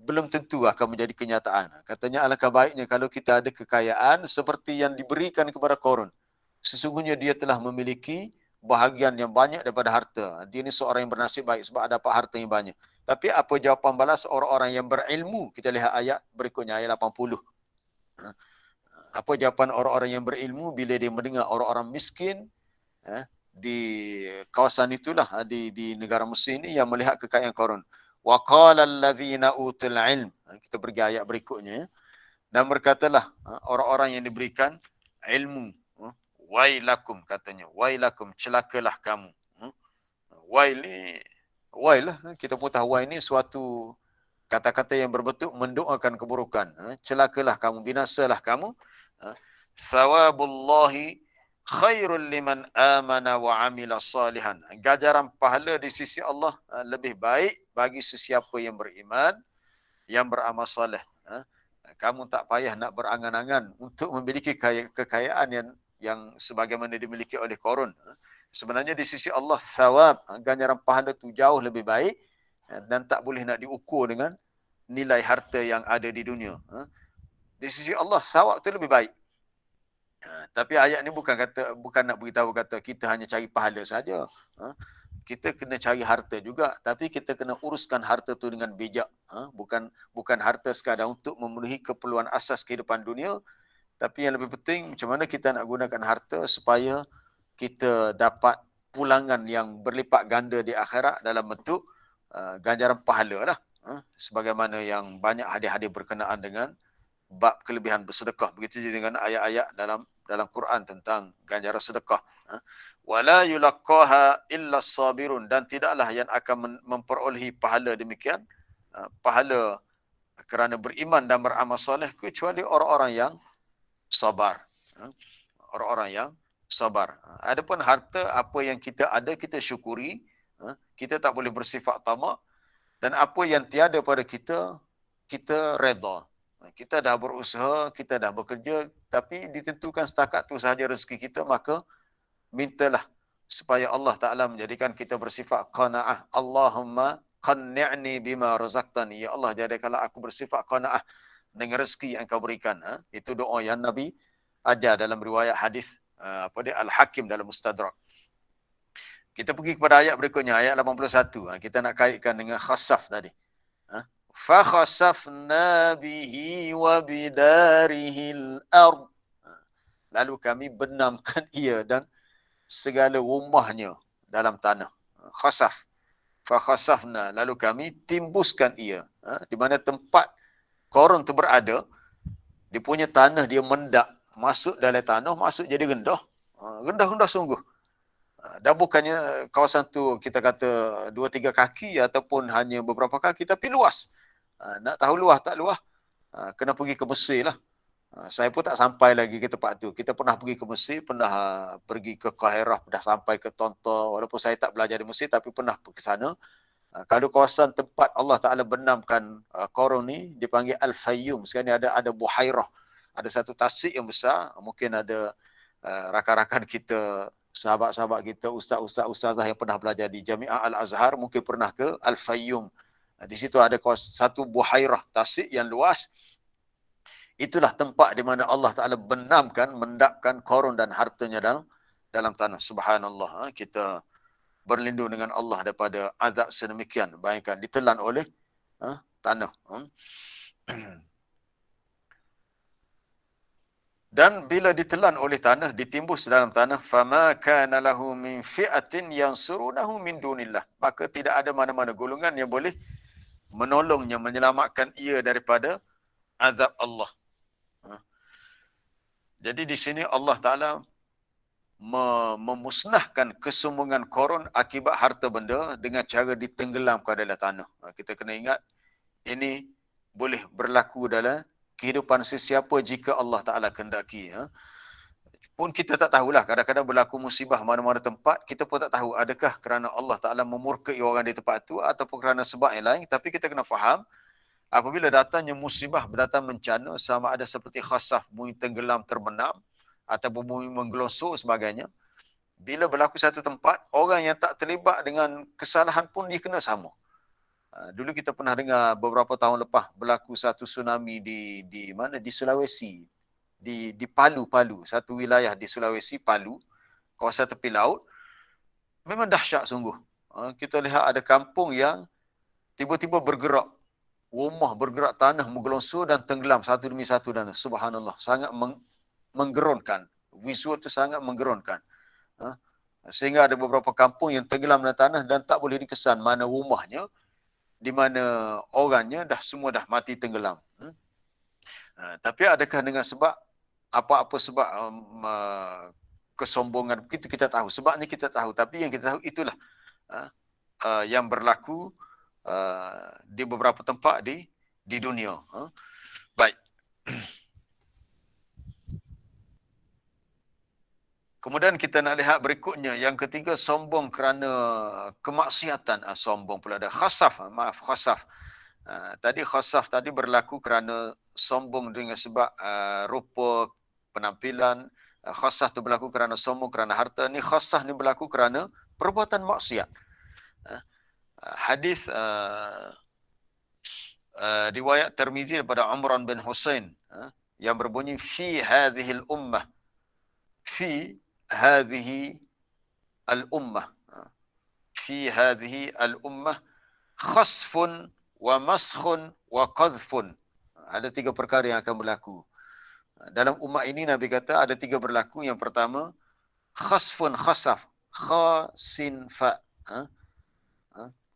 belum tentu akan menjadi kenyataan. Katanya alangkah baiknya kalau kita ada kekayaan seperti yang diberikan kepada Qarun. Sesungguhnya dia telah memiliki bahagian yang banyak daripada harta. Dia ni seorang yang bernasib baik sebab dapat harta yang banyak. Tapi apa jawapan balas orang-orang yang berilmu? Kita lihat ayat berikutnya, ayat 80. Apa jawapan orang-orang yang berilmu bila dia mendengar orang-orang miskin di kawasan itulah, di negara Mesir ini yang melihat kekayaan Qarun. Wa qala allazina utul ilm. Kita pergi ayat berikutnya. Dan berkatalah orang-orang yang diberikan ilmu, wailakum katanya, wailakum, celakalah kamu. Wail ni, wail lah, kita pun tahu wail ni suatu kata-kata yang berbentuk mendoakan keburukan. Celakalah kamu, binasalah kamu. Sawabullahi khairul liman amana wa amila salihan. Ganjaran pahala di sisi Allah lebih baik bagi sesiapa yang beriman, yang beramal soleh. Kamu tak payah nak berangan-angan untuk memiliki kekayaan yang sebagaimana dimiliki oleh Qarun. Sebenarnya di sisi Allah, thawab, ganjaran pahala tu jauh lebih baik dan tak boleh nak diukur dengan nilai harta yang ada di dunia. Di sisi Allah, thawab tu lebih baik. Tapi ayat ni bukan nak beritahu kata kita hanya cari pahala saja. Kita kena cari harta juga, tapi kita kena uruskan harta tu dengan bijak. Bukan harta sekadar untuk memenuhi keperluan asas kehidupan dunia, tapi yang lebih penting macam mana kita nak gunakan harta supaya kita dapat pulangan yang berlipat ganda di akhirat dalam bentuk ganjaran pahala lah. Sebagaimana yang banyak hadis-hadis berkenaan dengan bab kelebihan bersedekah. Begitu juga dengan ayat-ayat dalam Quran tentang ganjaran sedekah. Wala yulaqqaha illa sabirun, dan tidaklah yang akan memperolehi pahala demikian, pahala kerana beriman dan beramal soleh, kecuali orang-orang yang sabar. Orang-orang yang sabar. Adapun harta, apa yang kita ada kita syukuri, kita tak boleh bersifat tamak, dan apa yang tiada pada kita, kita redha. Kita dah berusaha, kita dah bekerja, tapi ditentukan setakat tu sahaja rezeki kita, maka mintalah supaya Allah Ta'ala menjadikan kita bersifat qana'ah. Allahumma qanni'ni bima razaqtani. Ya Allah, jadikanlah aku bersifat qana'ah dengan rezeki yang kau berikan. Itu doa yang Nabi ajar dalam riwayat hadis Al-Hakim dalam Mustadrak. Kita pergi kepada ayat berikutnya, ayat 81. Kita nak kaitkan dengan khasaf tadi. Fa khasafna bihi wa bidarihil ard. Lalu kami benamkan ia dan segala rumahnya dalam tanah. Khasaf. Fa khasafna, lalu kami timbuskan ia. Di mana tempat Qarun tu berada, dia punya tanah dia mendak, masuk dalam tanah, masuk jadi rendah. Rendah-rendah sungguh. Dan bukannya kawasan tu kita kata 2-3 kaki ataupun hanya beberapa kaki, tapi luas. Nak tahu luas tak luas, kena pergi ke Mesir lah. Saya pun tak sampai lagi ke tempat tu. Kita pernah pergi ke Mesir, pernah pergi ke Kahirah, pernah sampai ke Tonta. Walaupun saya tak belajar di Mesir, tapi pernah pergi ke sana. Kalau kawasan tempat Allah Ta'ala benamkan Qarun ni dipanggil Al-Fayyum. Sekarang ni ada Buhairah. Ada satu tasik yang besar. Mungkin ada rakan-rakan kita, sahabat-sahabat kita, ustazah yang pernah belajar di Jami'ah Al-Azhar, mungkin pernah ke Al-Fayyum. Di situ ada satu buhairah, tasik yang luas. Itulah tempat di mana Allah Ta'ala benamkan, mendapkan Qarun dan hartanya dalam tanah. Subhanallah. Kita berlindung dengan Allah daripada azab sedemikian. Bayangkan ditelan oleh tanah. Dan bila ditelan oleh tanah, ditimbus dalam tanah, fama kana lahu min fi'atin yansurunahu min dunillah. Maka tidak ada mana-mana golongan yang boleh menolongnya, menyelamatkan ia daripada azab Allah. Jadi di sini Allah Ta'ala memusnahkan kesombongan Qarun akibat harta benda dengan cara ditenggelamkan dalam tanah. Kita kena ingat, ini boleh berlaku dalam kehidupan sesiapa jika Allah Ta'ala kehendaki. Pun kita tak tahulah, kadang-kadang berlaku musibah mana-mana tempat, kita pun tak tahu adakah kerana Allah Ta'ala memurkai orang di tempat itu ataupun kerana sebab yang lain. Tapi kita kena faham, apabila datangnya musibah, datang bencana, sama ada seperti khasaf, bumi tenggelam terbenam, ataupun bumi menggelosor sebagainya, bila berlaku satu tempat, orang yang tak terlibat dengan kesalahan pun dia kena sama. Dulu kita pernah dengar beberapa tahun lepas berlaku satu tsunami di mana? Di Sulawesi. Di Palu, satu wilayah di Sulawesi, Palu, kawasan tepi laut. Memang dahsyat sungguh. Kita lihat ada kampung yang tiba-tiba bergerak, rumah bergerak, tanah menggelosor dan tenggelam satu demi satu, dan subhanallah, sangat menggerunkan. Visual tu sangat menggerunkan. Sehingga ada beberapa kampung yang tenggelam dalam tanah dan tak boleh dikesan mana rumahnya, di mana orangnya semua dah mati tenggelam. Tapi adakah dengan sebab apa-apa sebab kesombongan begitu kita tahu. Sebabnya kita tahu, tapi yang kita tahu itulah yang berlaku di beberapa tempat di dunia. Baik. Kemudian kita nak lihat berikutnya. Yang ketiga, sombong kerana kemaksiatan. Sombong pula ada. Khasaf. Khasaf. Tadi khasaf tadi berlaku kerana sombong dengan sebab rupa, penampilan. Khasaf tu berlaku kerana sombong, kerana harta. Ni khasaf ni berlaku kerana perbuatan maksiat. Hadis riwayat Tirmizi daripada Imran bin Husain yang berbunyi fi hadhil ummah, fi hadhihi al-ummah, fi hadhihi al-ummah khasfun wa maskhun wa qadhfun. Ada 3 perkara yang akan berlaku. Dalam umat ini Nabi kata ada 3 berlaku. Yang pertama, khasfun, khasaf, khasin fa.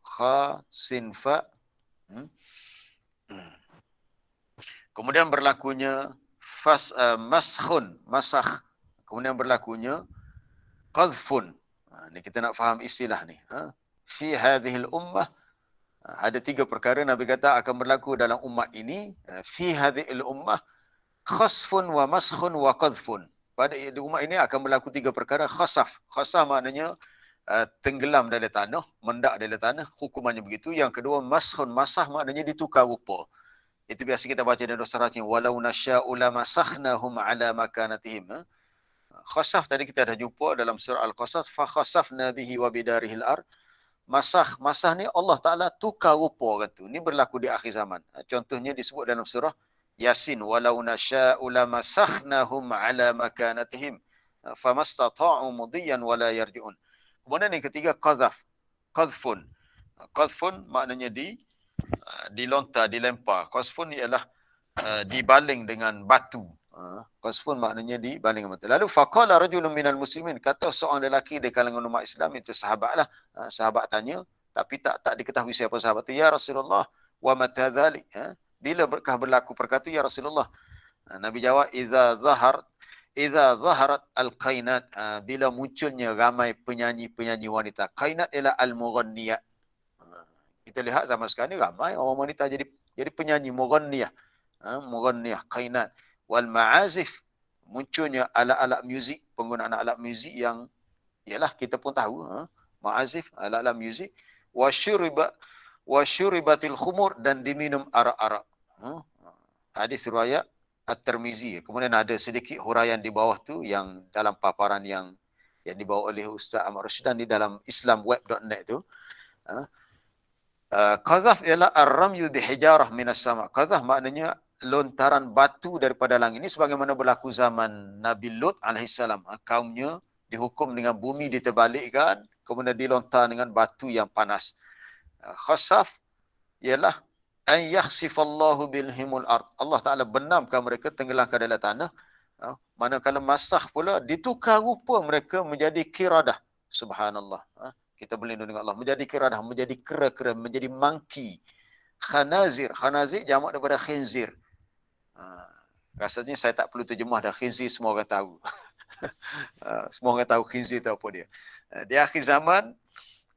Khasin fa. Kemudian berlakunya maskhun, masakh. Kemudian berlakunya qadhfun. Ni kita nak faham istilah ni. Fi hadhil ummah, ada 3 perkara Nabi kata akan berlaku dalam umat ini. Fi hadhil ummah khasfun wa maskhun wa qadhfun. Pada umat ini akan berlaku 3 perkara. Khasaf. Khasaf maknanya tenggelam dalam tanah, mendak dalam tanah, hukumannya begitu. Yang kedua, maskhun, masah maknanya ditukar rupa. Itu biasa kita baca dalam suratnya, walau nasya'u lamasakhnahum ala makanatihim. Khasaf tadi kita dah jumpa dalam surah Al-Qasas, fa khasafna bihi wa bidarihil ard. Masah, masah ni Allah Taala tukar rupa kata. Ni berlaku di akhir zaman. Contohnya disebut dalam surah Yasin, walau nasya'u lamasakhnahum ala makanatihim famastata'u mudiyan wala yarji'un. Kemudian yang ketiga, qadhaf, qadhfun. Qadhfun maknanya dilontar, dilempar. Qadhfun ialah dibaling dengan batu. Qadhfun maknanya dibaling dengan batu. Lalu faqala rajulun minal muslimin, kata seorang lelaki di kalangan umat Islam, itu sahabatlah. Sahabat tanya, tapi tak diketahui siapa sahabat itu. Ya Rasulullah, wa mata dhalik? Bila berlaku perkara itu ya Rasulullah? Nabi jawab, idza zaharat al-qainat, bila munculnya ramai penyanyi-penyanyi wanita. Qainat ialah al-mughanniyat. Kita lihat zaman sekarang ni ramai orang wanita jadi penyanyi mughanniyah. Mughanniyah, qainat. Wal ma'azif, munculnya alat-alat muzik, penggunaan alat muzik yang ialah kita pun tahu, ma'azif, alat-alat muzik. Wa syuribatil khumur, dan diminum arak-arak. Hadis riwayat At-Tirmizi. Kemudian ada sedikit huraian di bawah tu yang dalam paparan yang dibawa oleh Ustaz Ahmad Rashidan di dalam islamweb.net tu. Qadhaf ialah ar-ramyu bihijarah minas sama. Qadhaf maknanya lontaran batu daripada langit. Ini sebagaimana berlaku zaman Nabi Lut alaihissalam. Kaumnya dihukum dengan bumi diterbalikkan, kemudian dilontar dengan batu yang panas. Khasaf ialah an yakhsifallahu bilhimul ard. Allah Taala benamkan mereka, tenggelamkan dalam tanah. Manakala masakh pula ditukar rupa mereka menjadi kiradah. Subhanallah. Kita berlindung dengan Allah. Menjadi kiradah, menjadi kera-kera, menjadi monkey. Khanazir. Khanazir jamak daripada khinzir. Rasanya saya tak perlu terjemah dah. Khinzir semua orang tahu. Semua orang tahu khinzir itu apa dia. Di akhir zaman,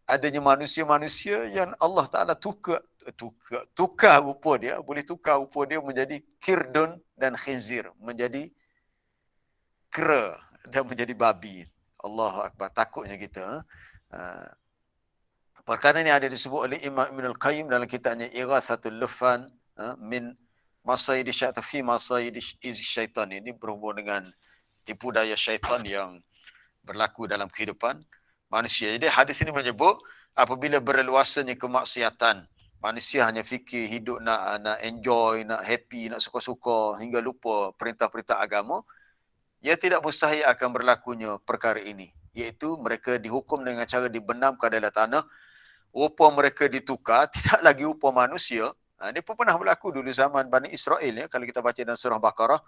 adanya manusia-manusia yang Allah Ta'ala tukar rupa dia, boleh tukar rupa dia menjadi kirdun dan khinzir, menjadi kera dan menjadi babi. Allahu Akbar, takutnya kita. Perkara ini ada disebut oleh Imam Ibn Al-Qayyim dalam kitabnya Ighathatul Lufan min Masayid Syaitan fi Masayid Syaitan. Ini berhubung dengan tipu daya syaitan yang berlaku dalam kehidupan manusia. Jadi hadis ini menyebut apabila berleluasanya kemaksiatan, manusia hanya fikir hidup nak enjoy, nak happy, nak suka-suka hingga lupa perintah-perintah agama, ia tidak mustahil akan berlakunya perkara ini, iaitu mereka dihukum dengan cara dibenamkan dalam tanah, rupa mereka ditukar, tidak lagi rupa manusia. Ini pun pernah berlaku dulu zaman Bani Israel, ya, kalau kita baca dalam surah Baqarah.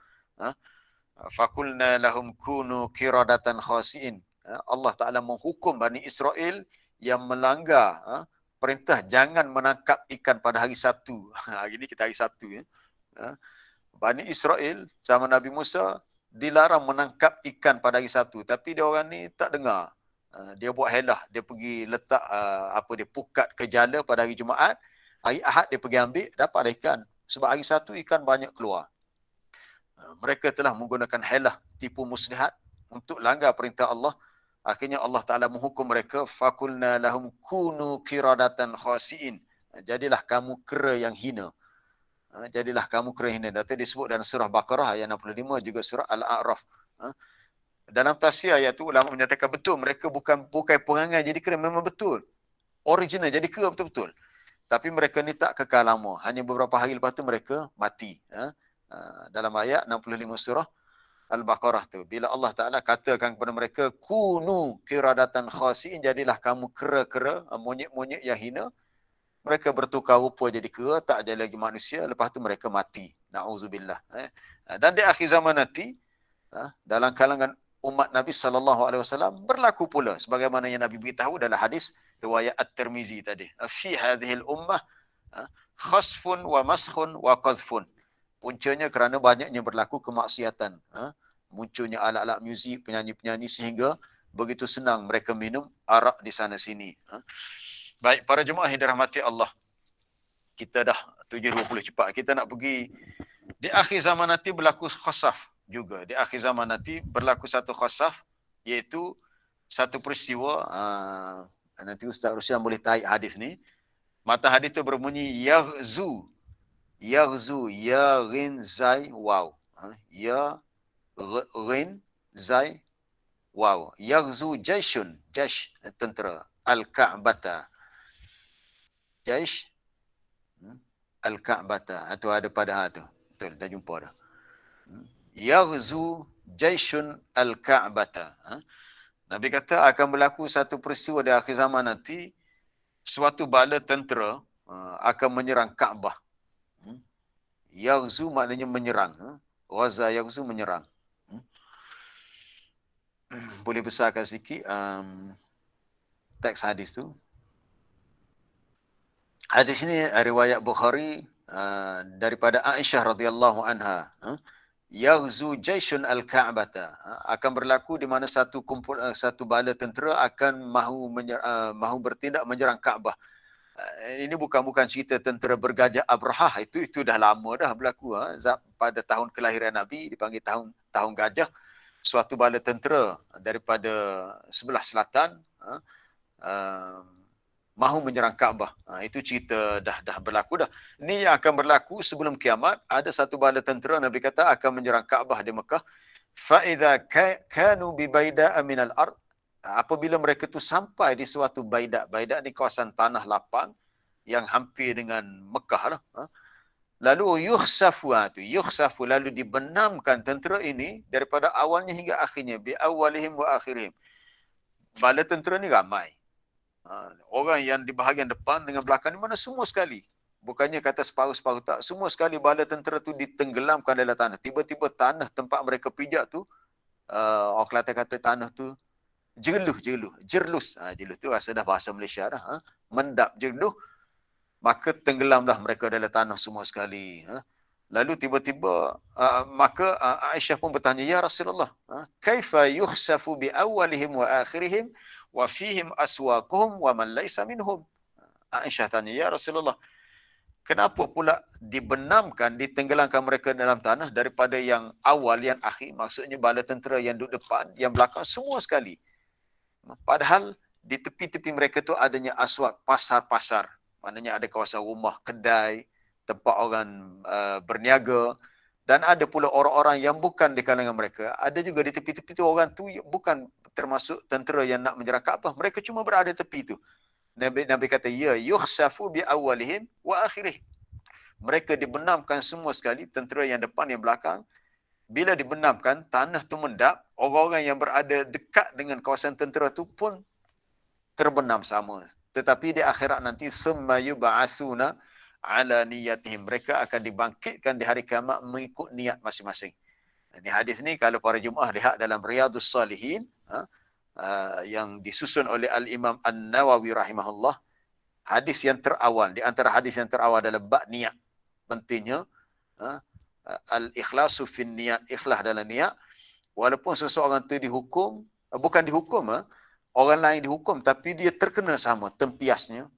Fakulna lahum kunu kiradatan khasiin. Allah Ta'ala menghukum Bani Israel yang melanggar perintah jangan menangkap ikan pada hari Sabtu. Hari ini kita hari Sabtu. Bani Israel zaman Nabi Musa dilarang menangkap ikan pada hari Sabtu. Tapi dia orang ni tak dengar. Dia buat helah. Dia pergi letak dia pukat ke jala pada hari Jumaat. Hari Ahad dia pergi ambil, dapatlah ikan. Sebab hari Sabtu ikan banyak keluar. Mereka telah menggunakan helah, tipu muslihat untuk langgar perintah Allah. Akhirnya Allah Ta'ala menghukum mereka. Fakulna lahum kunu kiradatan khasiin. Jadilah kamu kera yang hina. Jadilah kamu kera yang hina. Itu disebut dalam surah Baqarah ayat 65, juga surah Al-A'raf. Dalam tafsir ayat itu ulama menyatakan betul. Mereka bukan perangai jadi kera. Memang betul. Original jadi kera betul-betul. Tapi mereka ni tak kekal lama. Hanya beberapa hari lepas tu mereka mati. Dalam ayat 65 surah Al-Baqarah tu. Bila Allah Ta'ala katakan kepada mereka, kunu kiradatan khasiin, jadilah kamu kera-kera, monyet-monyet yang hina. Mereka bertukar rupa jadi kera, tak ada lagi manusia. Lepas tu mereka mati. Na'udzubillah. Dan di akhir zaman nanti, dalam kalangan umat Nabi SAW berlaku pula sebagaimana yang Nabi beritahu dalam hadis riwayat At-Tirmizi tadi. Fi hadhil ummah khasfun wa maskhun wa qadhfun. Puncanya kerana banyaknya berlaku kemaksiatan. Munculnya alat-alat muzik, penyanyi-penyanyi sehingga begitu senang mereka minum arak di sana sini. Baik, para jemaah yang dirahmati Allah. Kita dah 7.20 cepat. Kita nak pergi. Di akhir zaman nanti berlaku khasaf juga. Di akhir zaman nanti berlaku satu khasaf, iaitu satu peristiwa. Nanti Ustaz Rusyan boleh tarik hadis ni. Mata hadis tu berbunyi yaghzu, ya rin zai waw. Ya rin zai waw. Yaghzu jaisyun, jaish tentera, al-Ka'bata. Jaish al-Ka'bata. Itu ada pada tu. Betul, dah jumpa dah. Yaghzu jaisyun al-Ka'bata. Nabi kata akan berlaku satu peristiwa di akhir zaman nanti, suatu bala tentera akan menyerang Kaabah. Yaghzu maknanya menyerang. Ghaza yaghzu menyerang. Boleh besarkan sikit teks hadis tu. Hadis ini riwayat Bukhari daripada Aisyah radhiyallahu anha. Yaghzu jaisyun al-Ka'bata. Akan berlaku di mana satu bala tentera akan mahu bertindak menyerang Kaabah. Ini bukan cerita tentera bergajah Abrahah. Itu dah lama dah berlaku. Pada tahun kelahiran Nabi dipanggil tahun gajah. Suatu bala tentera daripada sebelah selatan mahu menyerang Kaabah. Itu cerita dah berlaku dah. Ini yang akan berlaku sebelum kiamat. Ada satu bala tentera Nabi kata akan menyerang Kaabah di Mekah. Fa idza kanu bi baida'a minal ard. Apabila mereka tu sampai di suatu baidak. Baidak ni kawasan tanah lapang yang hampir dengan Mekah lah. Lalu yukhsafu lalu dibenamkan tentera ini daripada awalnya hingga akhirnya, bi awalihim wa akhirihim. Bala tentera ni ramai. Orang yang di bahagian depan dengan belakang ni mana semua sekali. Bukannya kata separuh-separuh, tak. Semua sekali bala tentera tu ditenggelamkan dalam tanah. Tiba-tiba tanah tempat mereka pijak tu, orang Kelantan kata tanah tu jerlus. Jerlus tu rasa dah bahasa Malaysia dah. Mendap jerluh. Maka tenggelamlah mereka dalam tanah semua sekali. Lalu tiba-tiba maka Aisyah pun bertanya, ya Rasulullah, kaifa yukhsafu bi awalihim wa akhirihim wa fihim aswaquhum wa man laysa minhum. Aisyah tanya, ya Rasulullah, kenapa pula dibenamkan, ditenggelamkan mereka dalam tanah daripada yang awal, yang akhir? Maksudnya bala tentera yang duduk depan, yang belakang, semua sekali. Padahal di tepi-tepi mereka tu adanya aswaq, pasar-pasar. Maknanya ada kawasan rumah, kedai, tempat orang berniaga. Dan ada pula orang-orang yang bukan di kalangan mereka. Ada juga di tepi-tepi tu orang tu bukan termasuk tentera yang nak menyerang Kaabah. Mereka cuma berada tepi tu. Nabi kata, ya yukhsafu bi awalihim wa akhirih. Mereka dibenamkan semua sekali, tentera yang depan, yang belakang. Bila dibenamkan, tanah tu mendap, orang-orang yang berada dekat dengan kawasan tentera tu pun terbenam sama. Tetapi di akhirat nanti, summa yub'asuna ala niyatihim. Mereka akan dibangkitkan di hari kiamat mengikut niat masing-masing. Ini hadis ni kalau para jemaah lihat dalam Riyadhus Salihin yang disusun oleh Al-Imam An-Nawawi rahimahullah, hadis yang terawal, di antara hadis yang terawal adalah bab niat. Pentingnya al-ikhlasu fin niat, ikhlas dalam niat. Walaupun seseorang tu dihukum, bukan dihukum, orang lain dihukum tapi dia terkena sama tempiasnya,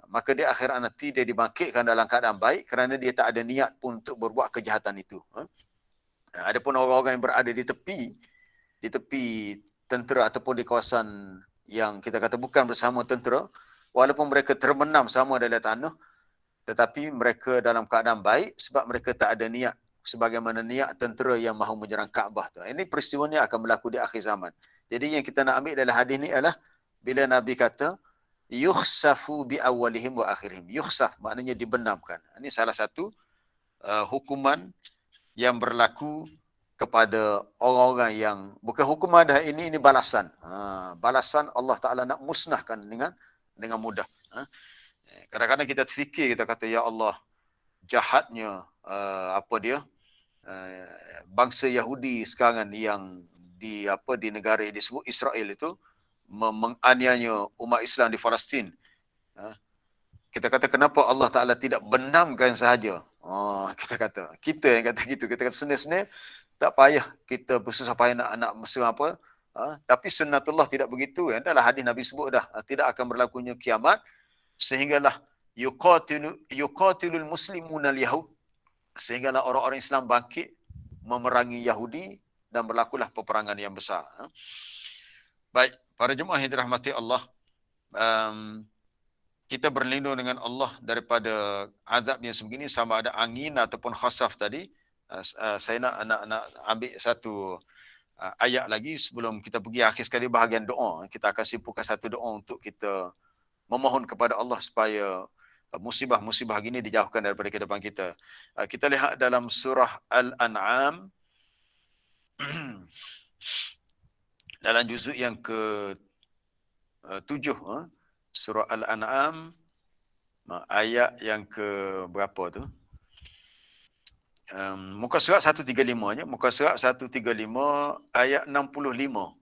maka di akhirat nanti dia dibangkitkan dalam keadaan baik kerana dia tak ada niat pun untuk berbuat kejahatan itu. Adapun orang-orang yang berada di tepi tentera ataupun di kawasan yang kita kata bukan bersama tentera, walaupun mereka terbenam sama dalam tanah, tetapi mereka dalam keadaan baik sebab mereka tak ada niat sebagaimana niat tentera yang mahu menyerang Kaabah tu. Ini peristiwa ni akan berlaku di akhir zaman. Jadi yang kita nak ambil dalam hadis ni adalah bila Nabi kata yukhsafu bi awwalihim wa akhirihim. Yukhsaf maknanya dibenamkan. Ini salah satu hukuman yang berlaku kepada orang-orang yang bukan hukuman dah, ini balasan. Balasan Allah Taala nak musnahkan dengan mudah. Kadang-kadang kita terfikir, kita kata ya Allah, jahatnya bangsa Yahudi sekarang yang di negara yang disebut Israel itu menganiaya umat Islam di Palestin. Kita kata kenapa Allah Taala tidak benamkan sahaja? Kita yang kata gitu, kita kata senar-senar tak payah kita bersusah payah nak mesra apa. Tapi sunnatullah tidak begitu. Adalah hadis Nabi sebut dah, tidak akan berlakunya kiamat sehinggalah yuqatilul muslimuna al-yahud, sehinggalah orang-orang Islam bangkit memerangi Yahudi dan berlakulah peperangan yang besar. Baik, para jemaah yang dirahmati Allah, kita berlindung dengan Allah daripada azab yang sebegini, sama ada angin ataupun khasaf tadi. Saya nak ambil satu ayat lagi sebelum kita pergi akhir sekali bahagian doa. Kita akan simpulkan satu doa untuk kita memohon kepada Allah supaya musibah-musibah gini dijauhkan daripada kehidupan kita. Kita lihat dalam surah Al-An'am dalam juzuk yang ke-7, surah Al-An'am ayat yang ke berapa tu? Muka surat 135 je, muka surat 135 ayat 65.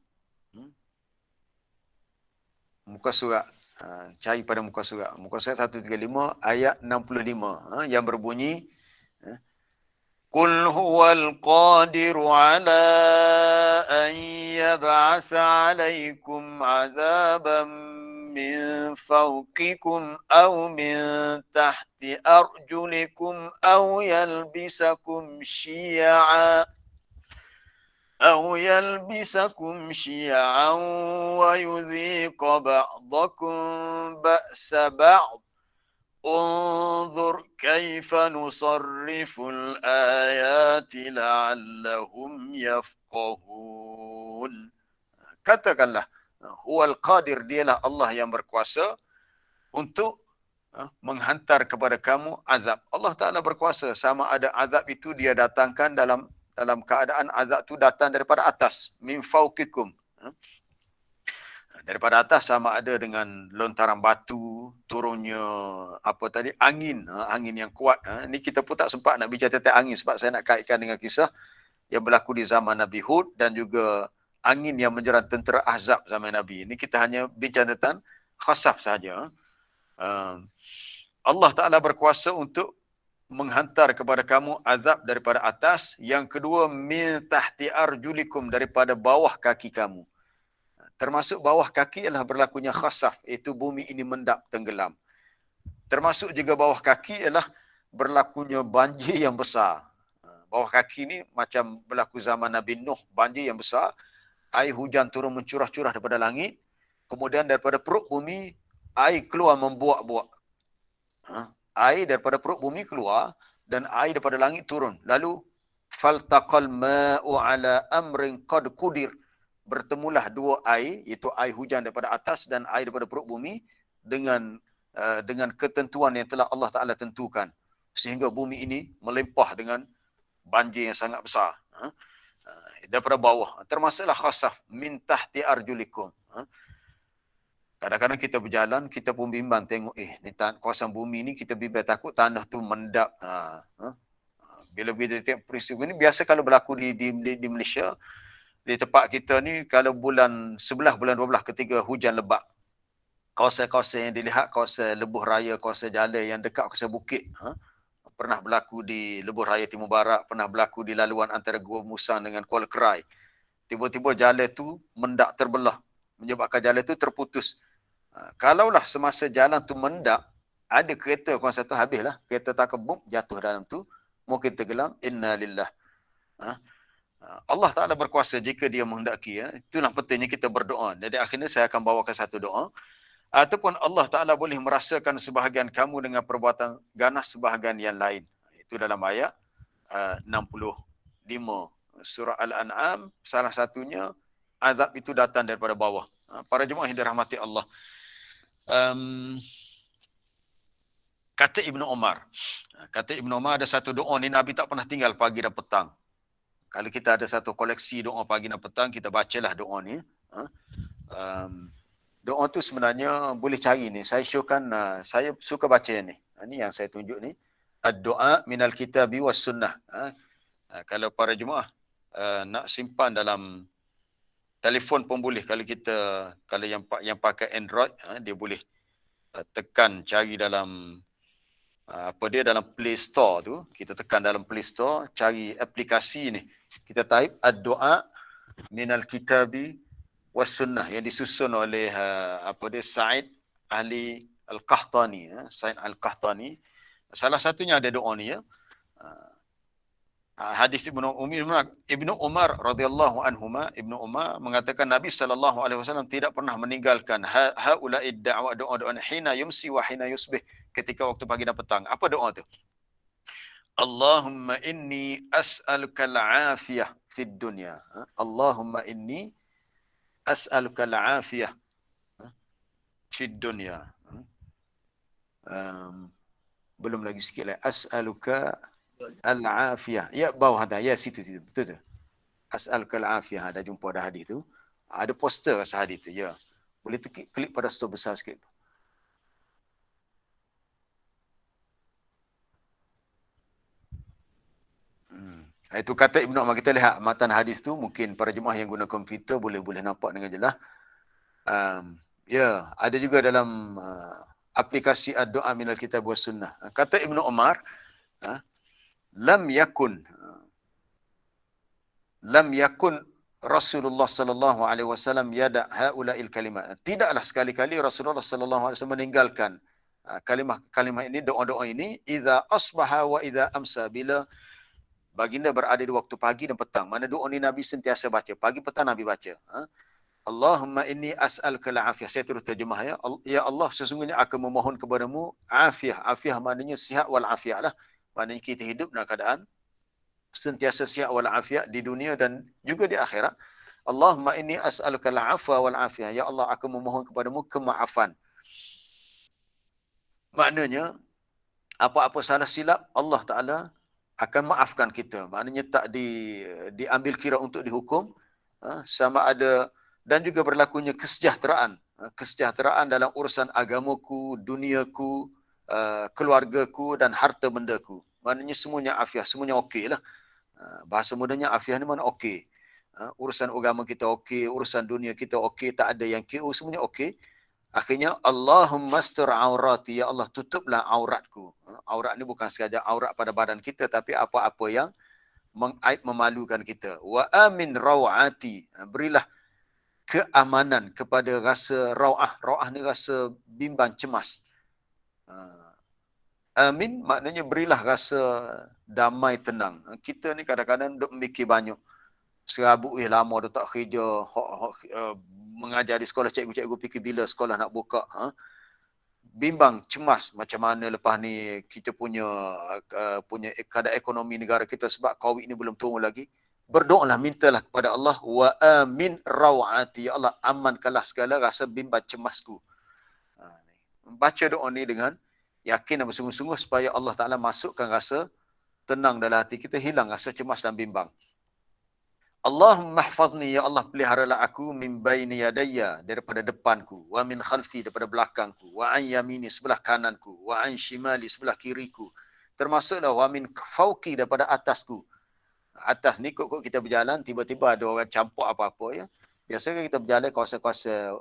Muka surat, cari pada muka surat 135 ayat 65 yang berbunyi Qul huwal qadiru ala an yab'atha 'alaikum 'adzaban min fawqikum aw min tahti arjulikum aw yalbisakum syi'a wa yudhiqa ba'dakum ba'sa ba'd. Unzur kaifa nusarriful ayati la'allahum yafqahun. Katakanlah, huwal qadir, dialah Allah yang berkuasa untuk menghantar kepada kamu azab. Allah Ta'ala berkuasa, sama ada azab itu dia datangkan dalam keadaan azab itu datang daripada atas, min fauqikum, daripada atas, sama ada dengan lontaran batu, turunnya angin yang kuat. Ini kita pun tak sempat nak bincang tentang angin sebab saya nak kaitkan dengan kisah yang berlaku di zaman Nabi Hud dan juga angin yang menyerang tentera Ahzab zaman Nabi. Ini kita hanya bincang tentang khasaf saja. Allah Ta'ala berkuasa untuk menghantar kepada kamu azab daripada atas. Yang kedua, min tahti arjulikum, daripada bawah kaki kamu. Termasuk bawah kaki adalah berlakunya khasaf, iaitu bumi ini mendap, tenggelam. Termasuk juga bawah kaki adalah berlakunya banjir yang besar. Bawah kaki ni macam berlaku zaman Nabi Nuh, banjir yang besar, air hujan turun mencurah-curah daripada langit, kemudian daripada perut bumi air keluar membuak-buak. Air daripada perut bumi keluar dan air daripada langit turun. Lalu faltaqal ma'u ala amrin qad qudir, bertemulah dua air, iaitu air hujan daripada atas dan air daripada perut bumi dengan ketentuan yang telah Allah Ta'ala tentukan, sehingga bumi ini melimpah dengan banjir yang sangat besar daripada bawah. Termasuklah khasaf min tahti arjulikum. Kadang-kadang kita berjalan, kita pun bimbang tengok, ni kawasan bumi ni kita bimbang takut tanah tu mendap. Bila kita tengok peristiwa ni, biasa kalau berlaku di Malaysia, di tempat kita ni, kalau bulan 11, bulan 12 ketika hujan lebat, kawasan-kawasan yang dilihat, kawasan Lebuh Raya, kawasan jalan yang dekat kawasan bukit, pernah berlaku di Lebuh Raya Timur Barat, pernah berlaku di laluan antara Gua Musang dengan Kuala Kerai. Tiba-tiba jalan tu mendak terbelah, menyebabkan jalan tu terputus. Kalaulah semasa jalan tu mendak, ada kereta kawasan satu habislah, kereta tak kebum jatuh dalam tu, mungkin tenggelam, inna lillah. Allah Ta'ala berkuasa jika dia menghendaki. Itulah pentingnya kita berdoa. Jadi akhirnya saya akan bawakan satu doa. Ataupun Allah Ta'ala boleh merasakan sebahagian kamu dengan perbuatan ganas sebahagian yang lain. Itu dalam ayat 65 surah Al-An'am. Salah satunya, azab itu datang daripada bawah. Para jemaah yang dirahmati Allah. Kata Ibnu Umar. Kata Ibnu Umar, ada satu doa ni Nabi tak pernah tinggal pagi dan petang. Kalau kita ada satu koleksi doa pagi dan petang, kita bacalah doa ni. Doa tu sebenarnya boleh cari ni. Saya showkan, saya suka baca ni. Ni yang saya tunjuk ni. Ad-doa minal kitabi was sunnah. Kalau para jemaah nak simpan dalam telefon pun boleh. Kalau yang pakai Android, dia boleh tekan, cari dalam dalam Play Store tu. Kita tekan dalam Play Store, cari aplikasi ni. Kita type ad-doa minal kitabi was sunnah yang disusun oleh Sa'id Ali Al-Qahtani. Sa'id Al-Qahtani. Salah satunya ada doa ni. Hadis Ibnu Umar radhiyallahu anhuma, Ibnu Umar mengatakan Nabi SAW tidak pernah meninggalkan haula'id da'wa, doa-doa hina yumsi wa hina yusbih, ketika waktu pagi dan petang. Apa doa tu? Allahumma inni as'aluka al-afiyah fid dunya. Allahumma inni as'aluka al-afiyah fid dunya. Belum lagi sikit lah. As'aluka al-afiyah. Ya, bawah ada. Ya, situ. Betul tu. As'aluka al-afiyah. Ada jumpa dah hadis tu. Ada poster rasa hadis tu. Ya. Boleh klik pada store besar sikit. Itu kata Ibnu Umar. Kita lihat matan hadis tu, mungkin para jemaah yang guna komputer boleh nampak dengan jelas. Ya, ada juga dalam aplikasi ad-doa minal kitab was sunnah. Kata Ibnu Umar, lam yakun Rasulullah sallallahu alaihi wasallam yada haula'il kalimat. Tidaklah sekali-kali Rasulullah sallallahu alaihi wasallam meninggalkan kalimah ini, doa-doa ini, idza asbaha wa idza amsa, bila baginda berada di waktu pagi dan petang. Mana doa ni Nabi sentiasa baca. Pagi petang Nabi baca. Allahumma inni as'aluka al-afiyah. Saya terus terjemah ya. Ya Allah, sesungguhnya aku memohon kepadamu afiyah. Afiyah maknanya sihat wal afiyah lah. Maknanya kita hidup dalam keadaan sentiasa sihat wal afiyah di dunia dan juga di akhirat. Allahumma inni as'aluka al-afwa wal afiyah. Ya Allah, aku memohon kepadamu kemaafan. Maknanya apa-apa salah silap Allah Ta'ala akan maafkan kita. Maknanya tak diambil kira untuk dihukum. Sama ada, dan juga berlakunya kesejahteraan. Kesejahteraan dalam urusan agamaku, duniaku, keluargaku dan harta bendaku. Maknanya semuanya afiah, semuanya okey lah. Bahasa mudahnya afiah ni mana okey. Urusan agama kita okey, urusan dunia kita okey, tak ada yang KO, semuanya okey. Akhirnya, Allahumma astur aurati, ya Allah tutuplah auratku. Aurat ni bukan sekadar aurat pada badan kita, tapi apa-apa yang mengaib memalukan kita. Wa amin rawati, berilah keamanan kepada rasa rawah. Rawah ni rasa bimbang, cemas. Amin maknanya berilah rasa damai, tenang. Kita ni kadang-kadang duk mikir banyak. Serabut lama dah tak kerja, mengajar di sekolah, cikgu-cikgu fikir bila sekolah nak buka. Bimbang, cemas macam mana lepas ni kita punya keadaan ekonomi negara kita sebab COVID ni belum turun lagi. Berdoalah, mintalah kepada Allah, wa amin rawati, ya Allah amankanlah segala rasa bimbang cemasku. Baca doa ni dengan yakin dan bersungguh-sungguh supaya Allah Ta'ala masukkan rasa tenang dalam hati kita, hilang rasa cemas dan bimbang. Allahumma hfazni, ya Allah peliharalah aku min baini yadayya, daripada depanku, wa min khalfi, daripada belakangku, wa an yamini, sebelah kananku, wa an shimali, sebelah kiriku. termasuklah wa min fauqi, daripada atasku. Atas ni kok kita berjalan, tiba-tiba ada orang campur apa-apa ya. Biasanya kita berjalan kawasan-kawasan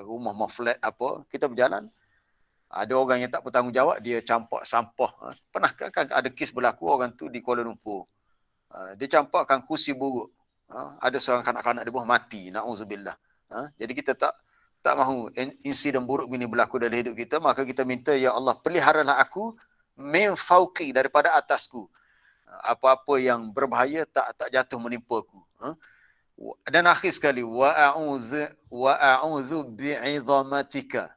rumah flat apa, kita berjalan, ada orang yang tak bertanggungjawab, dia campak sampah. Pernah kan ada kes berlaku orang tu di Kuala Lumpur. Dia campakkan kursi buruk. Ada seorang kanak-kanak dia mati, na'udzubillah. Jadi kita tak mahu insiden buruk ini berlaku dalam hidup kita, maka kita minta, ya Allah, peliharalah aku min fauqi, daripada atasku. Apa-apa yang berbahaya tak jatuh menimpa aku. Dan akhir sekali, wa a'udzu bi'izamatika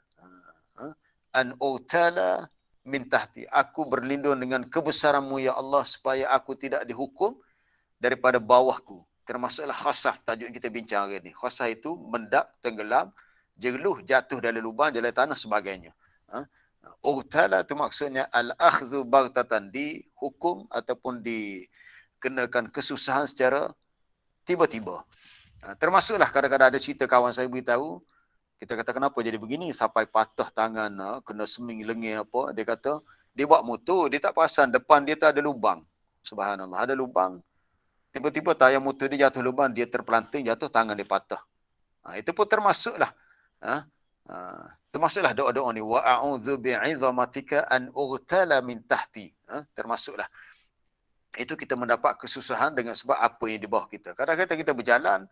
an utala min tahti. Aku berlindung dengan kebesaranmu ya Allah, supaya aku tidak dihukum daripada bawahku. Termasuklah khasaf, tajuk yang kita bincang hari ini. Khasaf itu mendap, tenggelam, jeluh, jatuh dalam lubang, dalam tanah, sebagainya. Utala itu maksudnya al-akhdhu baghtatan, dihukum ataupun dikenakan kesusahan secara tiba-tiba. Termasuklah kadang-kadang ada cerita kawan saya beritahu, kita kata kenapa jadi begini, sampai patah tangan, kena seming lengih apa, dia kata dia bawa motor, dia tak perasan depan dia tak ada lubang. Subhanallah, ada lubang. Tiba-tiba tayar motor dia jatuh lubang, dia terpelanting, jatuh, tangan dia patah. Itu pun termasuklah. Termasuklah doa-doa ni, wa a'udzu bi'izamatika an ughtala min tahti. Termasuklah. Itu kita mendapat kesusahan dengan sebab apa yang di bawah kita. Kadang-kadang kita berjalan,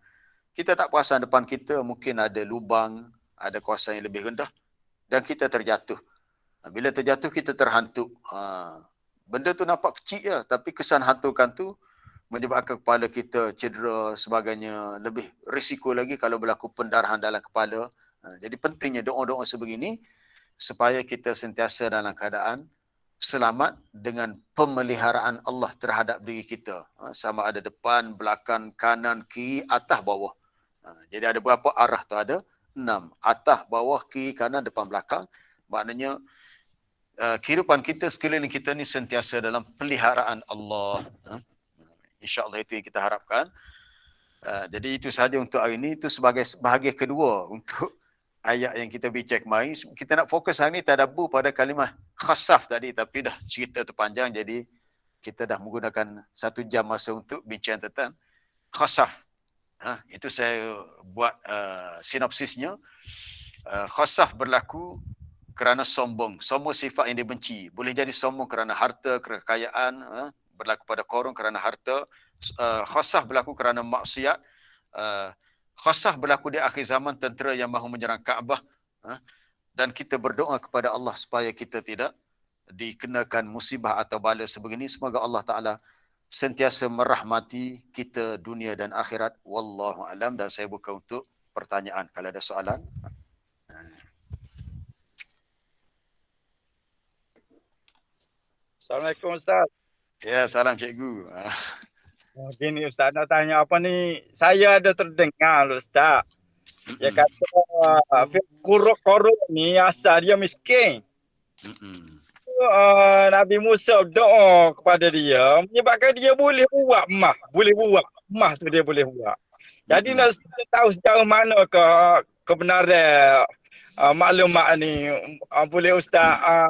kita tak perasan depan kita mungkin ada lubang, ada kawasan yang lebih rendah, dan kita terjatuh. Bila terjatuh, kita terhantuk. Benda tu nampak kecil je, tapi kesan hantukan tu menyebabkan kepala kita cedera, sebagainya. Lebih risiko lagi kalau berlaku pendarahan dalam kepala. Jadi pentingnya doa-doa sebegini supaya kita sentiasa dalam keadaan selamat dengan pemeliharaan Allah terhadap diri kita. Sama ada depan, belakang, kanan, kiri, atas, bawah. Jadi ada berapa arah tu? Ada 6. Atas, bawah, kiri, kanan, depan, belakang. Maknanya kehidupan kita, sekeliling kita ni sentiasa dalam peliharaan Allah. InsyaAllah itu yang kita harapkan. Jadi itu sahaja untuk hari ini. Itu sebagai bahagian kedua untuk ayat yang kita bincang kemarin. Kita nak fokus hari ini tadabbur pada kalimah khasaf tadi, tapi dah cerita tu panjang, jadi kita dah menggunakan 1 jam masa untuk bincang tentang khasaf. Itu saya buat sinopsisnya. Khasaf berlaku kerana sombong. Sombong sifat yang dibenci. Boleh jadi sombong kerana harta, kekayaan, berlaku pada korun kerana harta. Khasaf berlaku kerana maksiat. Khasaf berlaku di akhir zaman, tentera yang mahu menyerang Kaabah. Dan kita berdoa kepada Allah supaya kita tidak dikenakan musibah atau bala sebegini. Semoga Allah Ta'ala sentiasa merahmati kita dunia dan akhirat. Wallahu alam. Dan saya buka untuk pertanyaan kalau ada soalan. Assalamualaikum Ustaz. Ya, salam cikgu. Gini Ustaz, nak tanya apa ni? Saya ada terdengar Ustaz. Dia kata korun ni asal dia miskin. Nabi Musa doa kepada dia menyebabkan dia boleh buat emas. Boleh buat emas tu, dia boleh buat. Jadi nak tahu sejauh mana kebenaran maklumat ni. Boleh Ustaz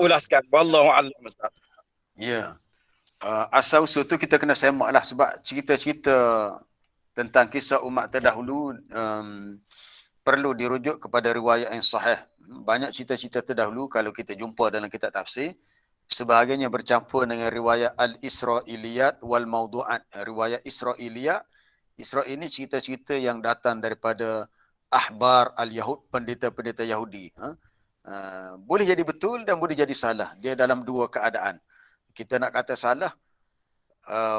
ulaskan. Wallahu a'lam Ustaz. Ya. Asal usul tu kita kena semaklah, sebab cerita-cerita tentang kisah umat terdahulu perlu dirujuk kepada riwayat yang sahih. Banyak cerita-cerita terdahulu kalau kita jumpa dalam kitab tafsir, sebahagiannya bercampur dengan riwayat al-Israiliyat wal Maudu'at. Riwayat Israiliyat, Israel ini cerita-cerita yang datang daripada ahbar al-Yahud, pendeta-pendeta Yahudi. Boleh jadi betul dan boleh jadi salah. Dia dalam dua keadaan. Kita nak kata salah,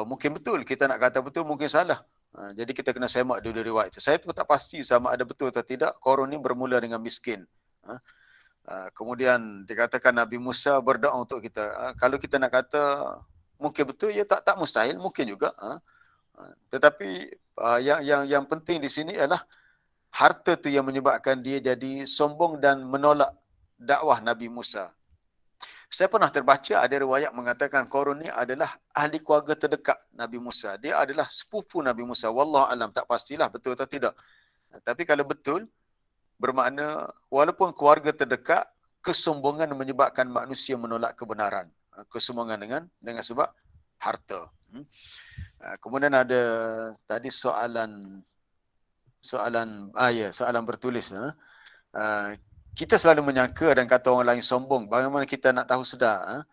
mungkin betul. Kita nak kata betul, mungkin salah. Jadi kita kena semak dua riwayat itu. Saya pun tak pasti sama ada betul atau tidak. Korun ni bermula dengan miskin. Kemudian dikatakan Nabi Musa berdoa untuk kita. Kalau kita nak kata mungkin betul, ya tak mustahil, mungkin juga. Tetapi yang penting di sini adalah harta tu yang menyebabkan dia jadi sombong dan menolak dakwah Nabi Musa. Saya pernah terbaca ada riwayat mengatakan Korun ni adalah ahli keluarga terdekat Nabi Musa. Dia adalah sepupu Nabi Musa. Wallahu alam, tak pastilah betul atau tidak. Tapi kalau betul, bermakna walaupun keluarga terdekat, kesombongan menyebabkan manusia menolak kebenaran. kesombongan dengan sebab harta. Kemudian ada tadi soalan bertulis. Kita selalu menyangka dan kata orang lain sombong. Bagaimana kita nak tahu sedar?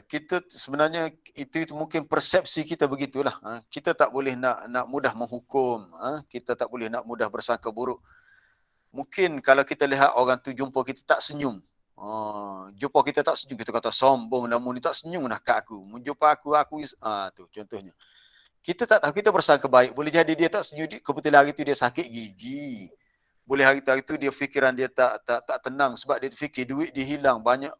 Kita sebenarnya itu mungkin persepsi kita begitulah. Kita tak boleh nak mudah menghukum. Kita tak boleh nak mudah bersangka buruk. Mungkin kalau kita lihat orang tu jumpa kita tak senyum. Jumpa kita tak senyum, kita kata sombong, namun ni tak senyum nak kat aku. Menjumpa aku tu contohnya. Kita tak tahu, kita bersangka baik. Boleh jadi dia tak senyum, kebetulan hari tu dia sakit gigi. Boleh hari tu dia fikiran dia tak tenang sebab dia fikir duit dia hilang banyak